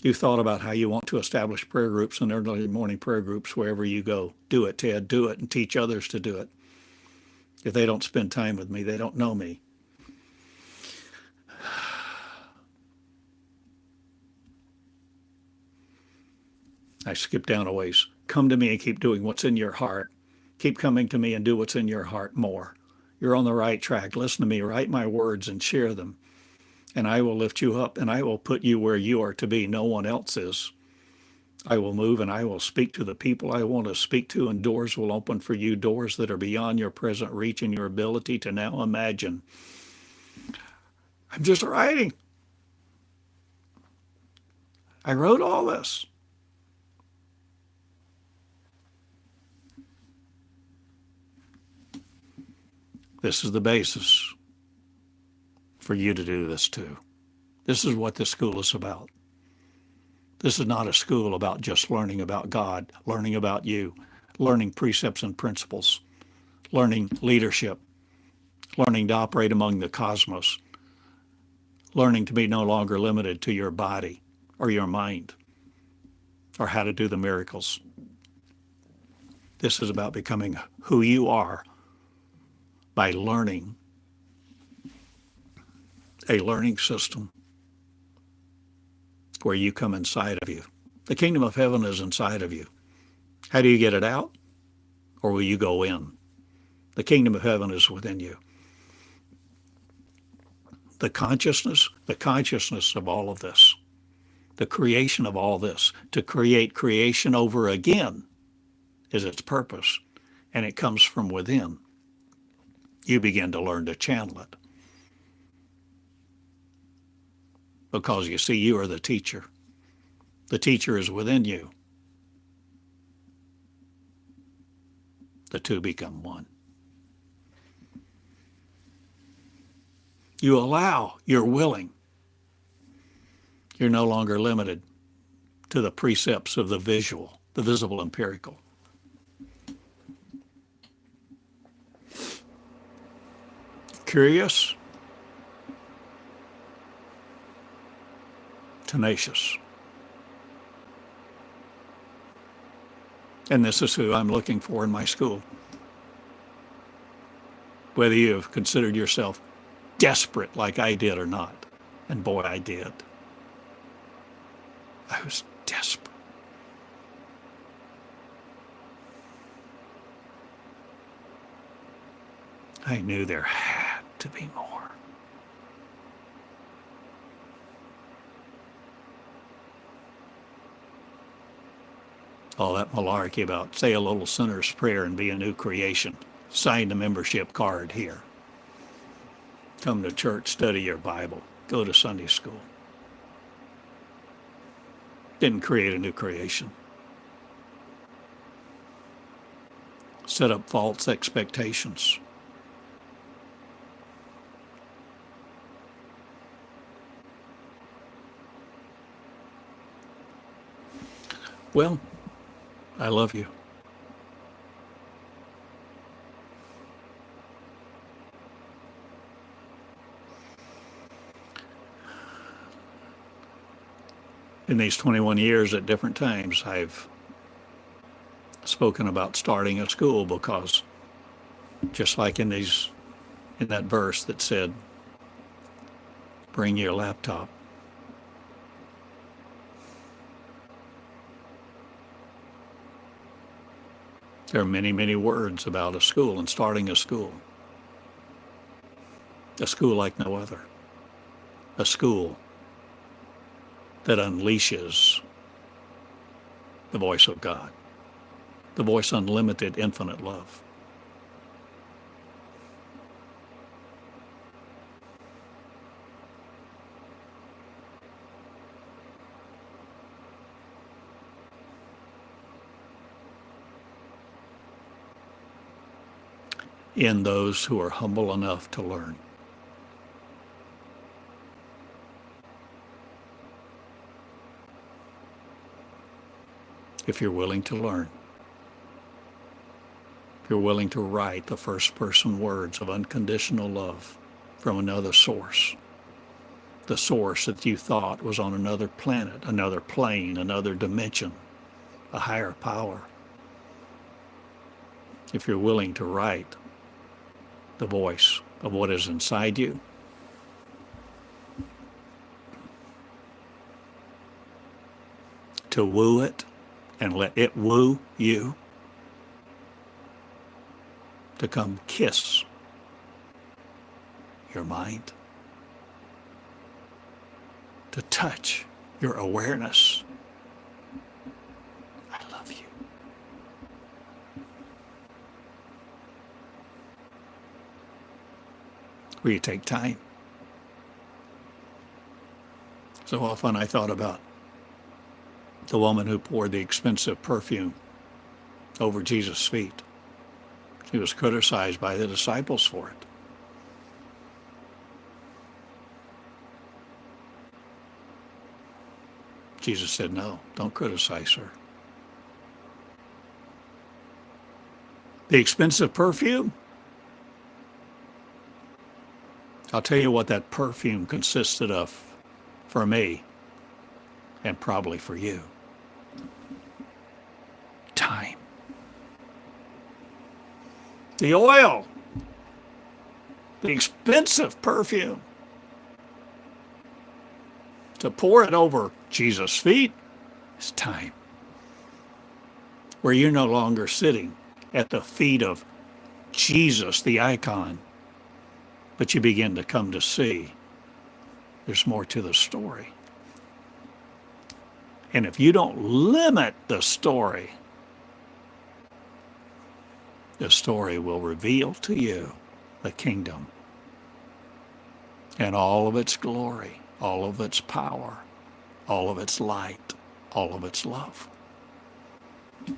You thought about how you want to establish prayer groups and early morning prayer groups wherever you go. Do it, Ted. Do it and teach others to do it. If they don't spend time with me, they don't know me. I skip down a ways. Come to me and keep doing what's in your heart. Keep coming to me and do what's in your heart more. You're on the right track. Listen to me. Write my words and share them. And I will lift you up and I will put you where you are to be. No one else is. I will move and I will speak to the people I want to speak to, and doors will open for you, doors that are beyond your present reach and your ability to now imagine. I'm just writing. I wrote all this. This is the basis for you to do this too. This is what this school is about. This is not a school about just learning about God, learning about you, learning precepts and principles, learning leadership, learning to operate among the cosmos, learning to be no longer limited to your body or your mind or how to do the miracles. This is about becoming who you are by learning a learning system where you come inside of you. The kingdom of heaven is inside of you. How do you get it out? Or will you go in? The kingdom of heaven is within you. The consciousness of all of this, the creation of all this, to create creation over again is its purpose, and it comes from within. You begin to learn to channel it. Because you see, you are the teacher. The teacher is within you. The two become one. You allow, you're willing. You're no longer limited to the precepts of the visual, the visible empirical. Curious, tenacious. And this is who I'm looking for in my school. Whether you have considered yourself desperate like I did or not. And boy, I did. I was desperate. I knew there had to be more. All that malarkey about say a little sinner's prayer and be a new creation. Sign the membership card here. Come to church, study your Bible, go to Sunday school. Didn't create a new creation. Set up false expectations. Well, I love you. In these 21 years at different times, I've spoken about starting a school because just like in that verse that said, bring your laptop. There are many, many words about a school and starting a school. A school like no other. A school that unleashes the voice of God. The voice unlimited, infinite love. In those who are humble enough to learn. If you're willing to learn, if you're willing to write the first person words of unconditional love from another source, the source that you thought was on another planet, another plane, another dimension, a higher power. If you're willing to write the voice of what is inside you, to woo it and let it woo you, to come kiss your mind, to touch your awareness. I love you. Will you take time? So often I thought about the woman who poured the expensive perfume over Jesus' feet. She was criticized by the disciples for it. Jesus said, no, don't criticize her. The expensive perfume? I'll tell you what that perfume consisted of for me and probably for you. Time. The oil, the expensive perfume, to pour it over Jesus' feet is time. Where you're no longer sitting at the feet of Jesus, the icon, but you begin to come to see there's more to the story. And if you don't limit the story will reveal to you the kingdom and all of its glory, all of its power, all of its light, all of its love.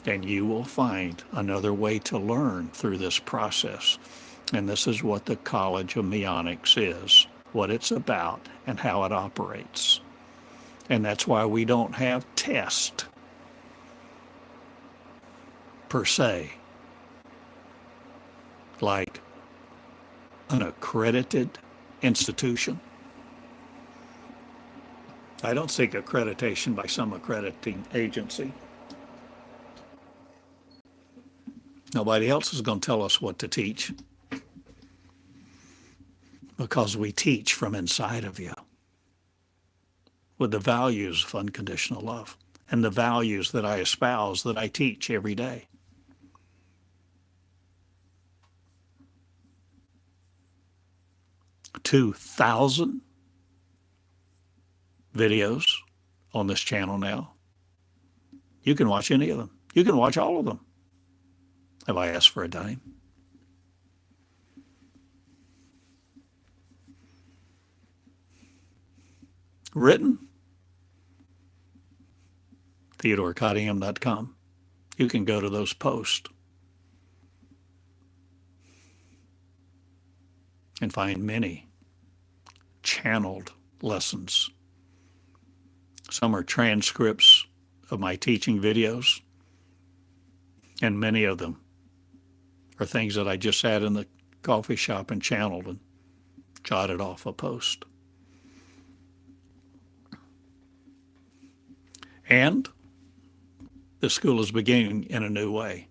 And you will find another way to learn through this process. And this is what the College of Meonics is, what it's about, and how it operates. And that's why we don't have tests per se, like an accredited institution. I don't seek accreditation by some accrediting agency. Nobody else is going to tell us what to teach, because we teach from inside of you with the values of unconditional love and the values that I espouse, that I teach every day. $2,000 videos on this channel now. You can watch any of them. You can watch all of them. Have I asked for a dime? Written, TheodoreCottingham.com. You can go to those posts and find many channeled lessons. Some are transcripts of my teaching videos, and many of them are things that I just sat in the coffee shop and channeled and jotted off a post. And the school is beginning in a new way.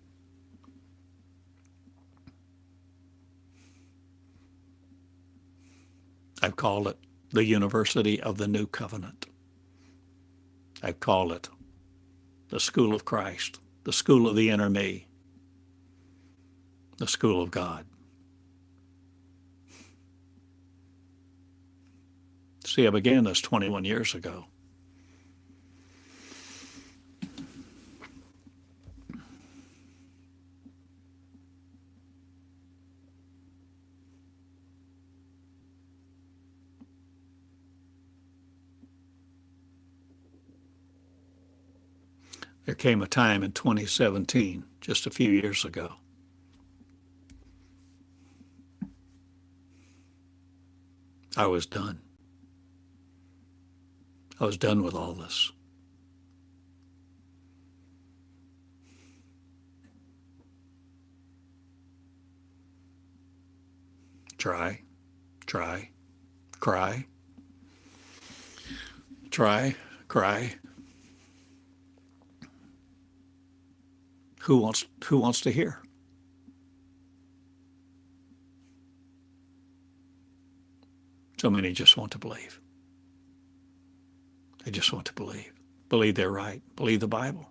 I've called it the University of the New Covenant. I've called it the School of Christ, the School of the Inner Me, the School of God. See, I began this 21 years ago. There came a time in 2017, just a few years ago, I was done. I was done with all this. Try, cry, cry. Who wants to hear? So many just want to believe. They just want to believe. Believe they're right. Believe the Bible.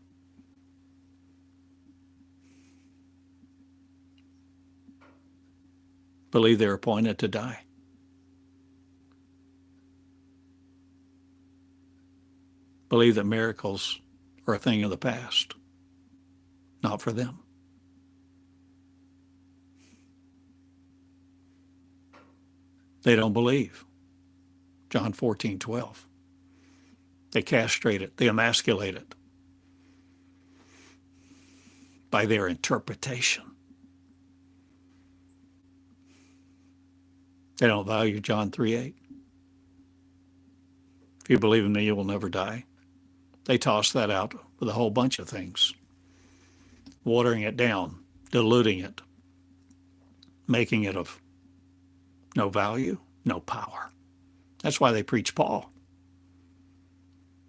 Believe they're appointed to die. Believe that miracles are a thing of the past, not for them. They don't believe. John 14:12. They castrate it. They emasculate it by their interpretation. They don't value John 3:8. If you believe in me, you will never die. They toss that out with a whole bunch of things, watering it down, diluting it, making it of no value, no power. That's why they preach Paul.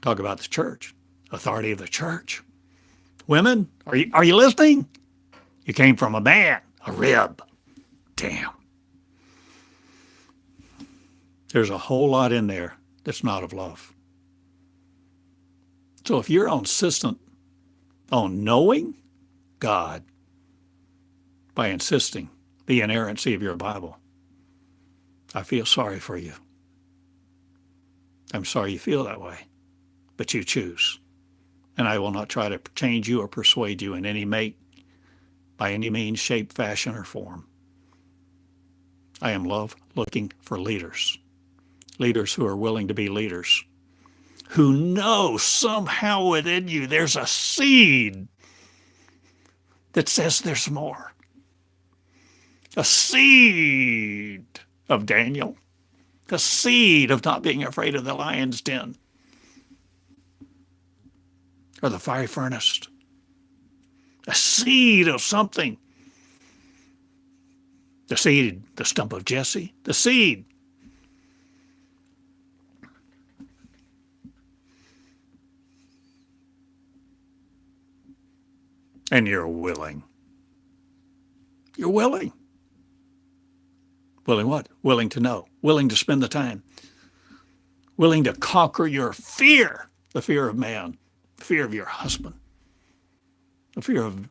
Talk about the church, authority of the church. Women, are you listening? You came from a man, a rib. Damn. There's a whole lot in there that's not of love. So if you're insistent on knowing God by insisting the inerrancy of your Bible, I feel sorry for you. I'm sorry you feel that way, but you choose. And I will not try to change you or persuade you in any by any means, shape, fashion, or form. I am love looking for leaders. Leaders who are willing to be leaders, who know somehow within you there's a seed that says there's more. A seed of Daniel. A seed of not being afraid of the lion's den or the fiery furnace. A seed of something. The seed, the stump of Jesse, the seed. And you're willing. You're willing. Willing what? Willing to know. Willing to spend the time. Willing to conquer your fear. The fear of man. The fear of your husband. The fear of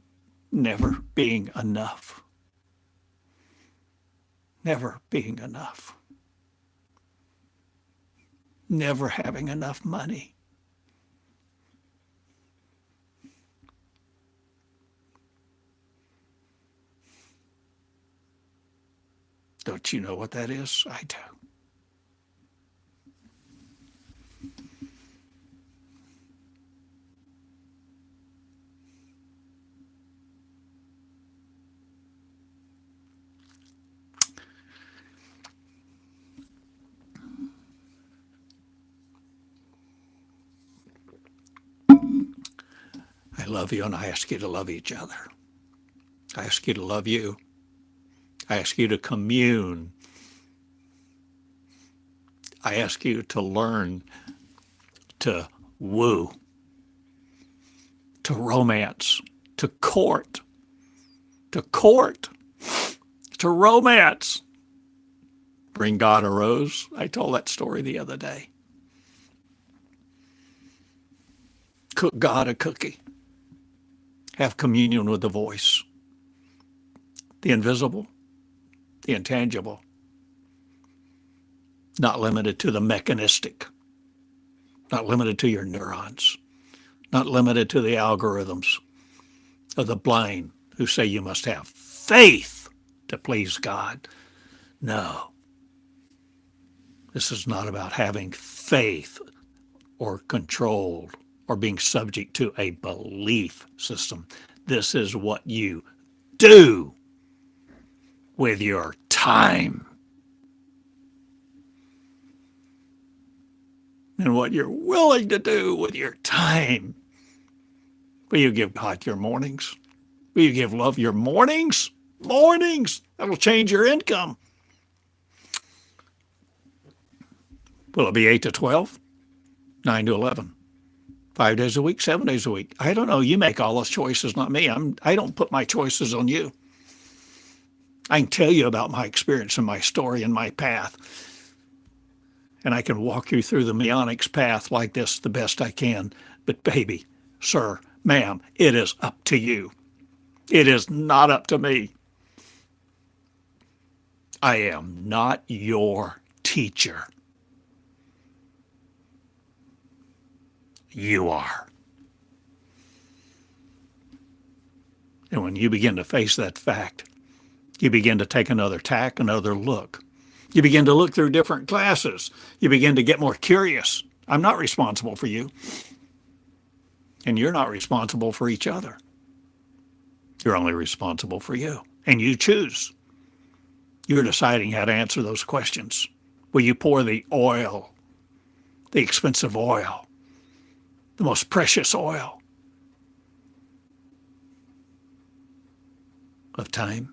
never being enough. Never being enough. Never having enough money. Don't you know what that is? I do. I love you, and I ask you to love each other. I ask you to love you. I ask you to commune. I ask you to learn to woo, to romance, to court, to romance. Bring God a rose. I told that story the other day. Cook God a cookie. Have communion with the voice, the invisible, the intangible, not limited to the mechanistic, not limited to your neurons, not limited to the algorithms of the blind who say you must have faith to please God. No, this is not about having faith or controlled or being subject to a belief system. This is what you do with your time. And what you're willing to do with your time. Will you give God your mornings? Will you give love your mornings? Mornings! That'll change your income. Will it be 8 to 12? 9 to 11? 5 days a week? 7 days a week? I don't know. You make all those choices, not me. I don't put my choices on you. I can tell you about my experience and my story and my path. And I can walk you through the Meonics path like this the best I can. But baby, sir, ma'am, it is up to you. It is not up to me. I am not your teacher. You are. And when you begin to face that fact, you begin to take another tack, another look. You begin to look through different classes. You begin to get more curious. I'm not responsible for you. And you're not responsible for each other. You're only responsible for you. And you choose. You're deciding how to answer those questions. Will you pour the oil, the expensive oil, the most precious oil of time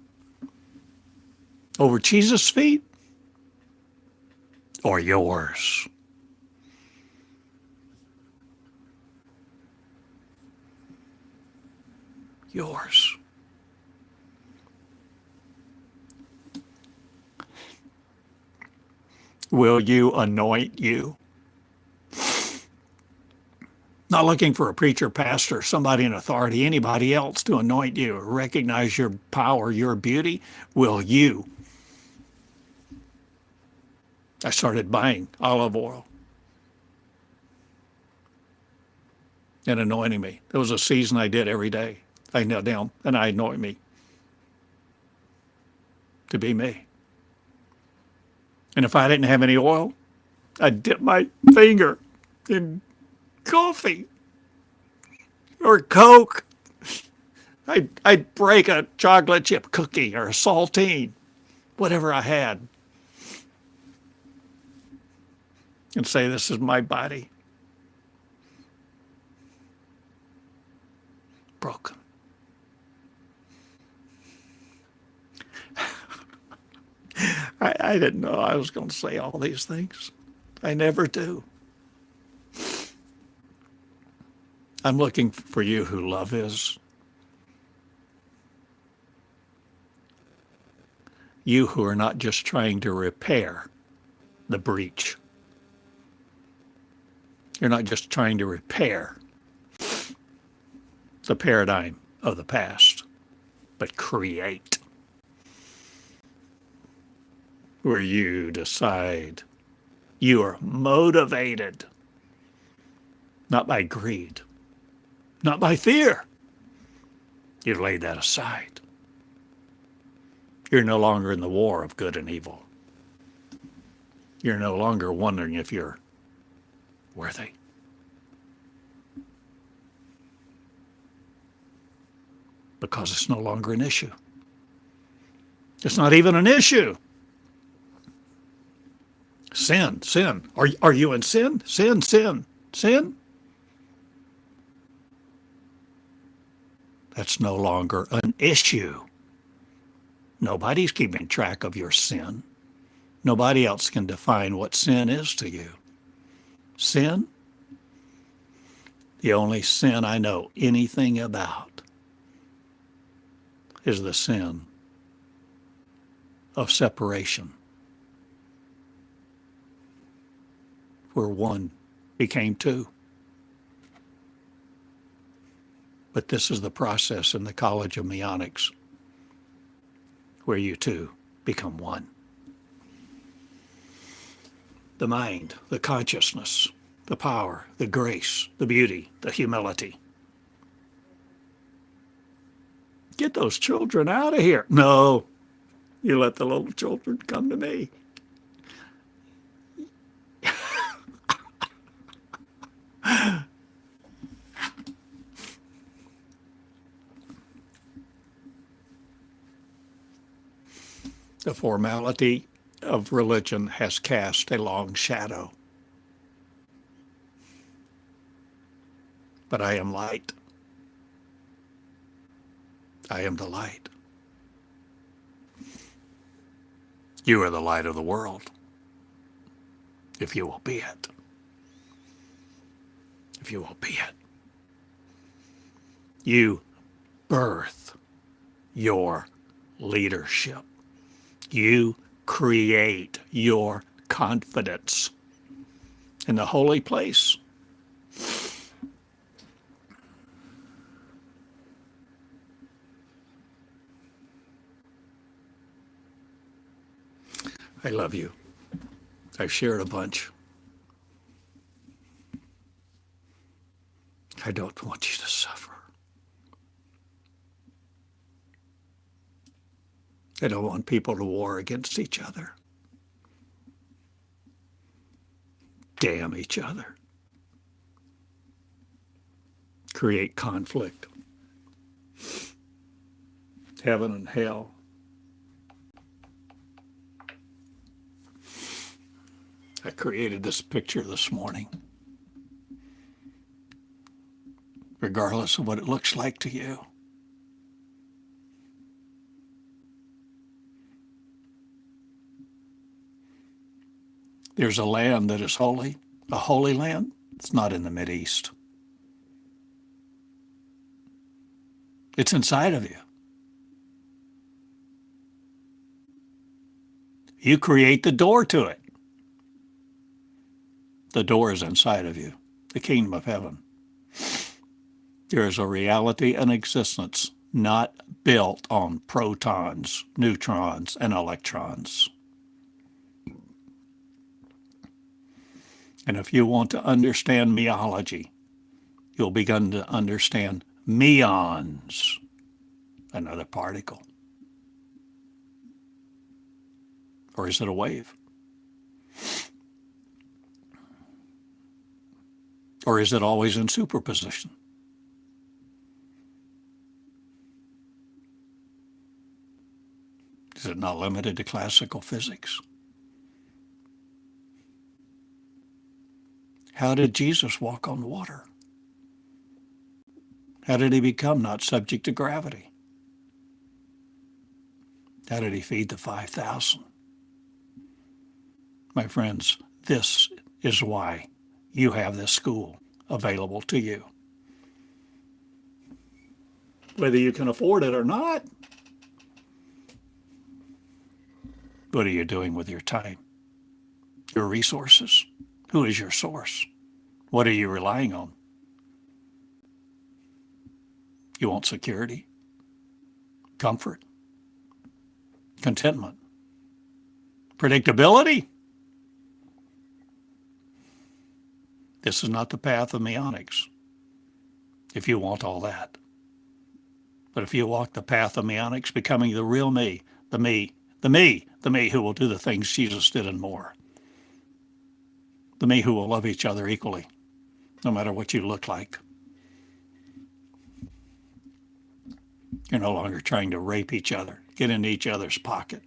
over Jesus' feet or yours? Yours. Will you anoint you? Not looking for a preacher, pastor, somebody in authority, anybody else to anoint you or recognize your power, your beauty. Will you? I started buying olive oil and anointing me. There was a season I did every day. I knelt down and I anoint me to be me. And if I didn't have any oil, I'd dip my finger in coffee or Coke I'd break a chocolate chip cookie or a saltine, whatever I had, and say, this is my body. Broken. I didn't know I was going to say all these things. I never do. I'm looking for you who love is. You who are not just trying to repair the breach. You're not just trying to repair the paradigm of the past, but create. Where you decide you are motivated, not by greed, not by fear. You've laid that aside. You're no longer in the war of good and evil. You're no longer wondering if you're worthy. Because it's no longer an issue. It's not even an issue. Sin. Are you in sin? Sin? That's no longer an issue. Nobody's keeping track of your sin. Nobody else can define what sin is to you. Sin? The only sin I know anything about is the sin of separation, where one became two. But this is the process in the College of Meonics, where you two become one. The mind, the consciousness, the power, the grace, the beauty, the humility. Get those children out of here. No, you let the little children come to me. The formality of religion has cast a long shadow. But I am light. I am the light. You are the light of the world, if you will be it. If you will be it. You birth your leadership. You create your confidence in the holy place. I love you. I've shared a bunch. I don't want you to suffer. I don't want people to war against each other. Damn each other. Create conflict. Heaven and hell. I created this picture this morning. Regardless of what it looks like to you. There's a land that is holy, a holy land. It's not in the Mideast. It's inside of you. You create the door to it. The door is inside of you, the kingdom of heaven. There is a reality and existence not built on protons, neutrons, and electrons. And if you want to understand meology, you'll begin to understand meons, another particle. Or is it a wave? Or is it always in superposition? it not limited to classical physics? How did Jesus walk on water? How did he become not subject to gravity? How did he feed the 5,000? My friends, this is why you have this school available to you. Whether you can afford it or not, what are you doing with your time? Your resources? Who is your source? What are you relying on? You want security, comfort, contentment, predictability? This is not the path of Meonics, if you want all that. But if you walk the path of Meonics, becoming the real me, the me who will do the things Jesus did and more, the me who will love each other equally, no matter what you look like. You're no longer trying to rape each other, get into each other's pocket.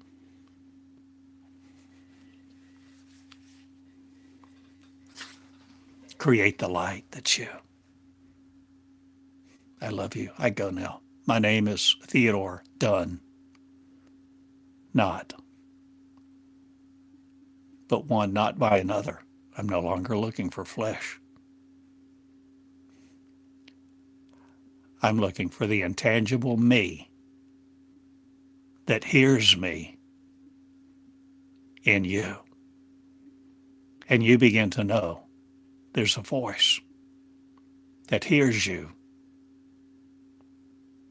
Create the light that's you. I love you. I go now. My name is Theodore Dunn. Not. But one not by another. I'm no longer looking for flesh. I'm looking for the intangible me that hears me in you. And you begin to know there's a voice that hears you,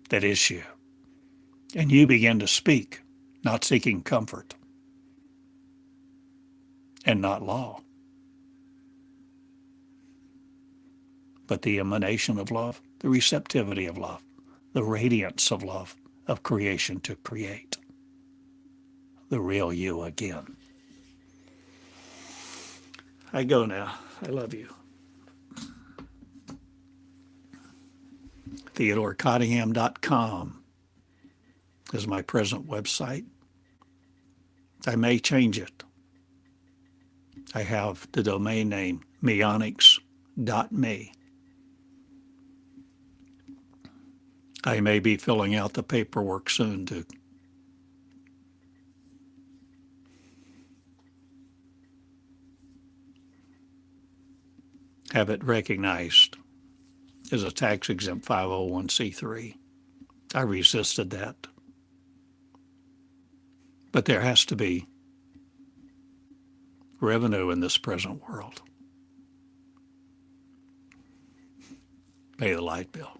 that is you. And you begin to speak, not seeking comfort and not law, but the emanation of love, the receptivity of love, the radiance of love, of creation to create the real you again. I go now. I love you. TheodoreCottingham.com is my present website. I may change it. I have the domain name Meonics.me. I may be filling out the paperwork soon to have it recognized as a tax-exempt 501c3. I resisted that. But there has to be revenue in this present world. Pay the light bill.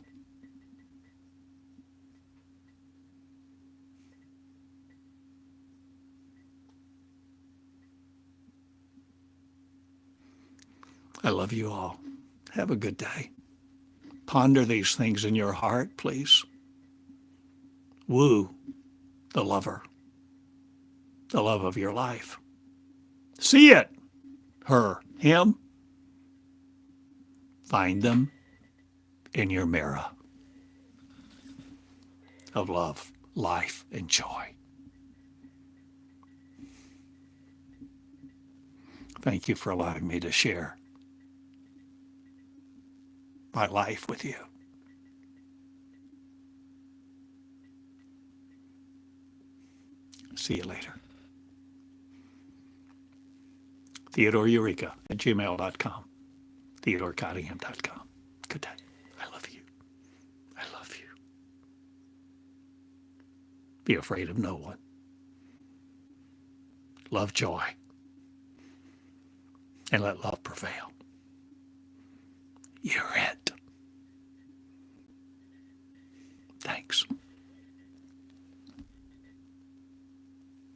I love you all. Have a good day. Ponder these things in your heart, please. Woo the lover, the love of your life. See it, her, him. Find them in your mirror of love, life, and joy. Thank you for allowing me to share my life with you. See you later. Theodore Eureka at gmail.com. TheodoreCottingham.com. Good day. I love you. I love you. Be afraid of no one. Love joy. And let love prevail. You're it. Thanks.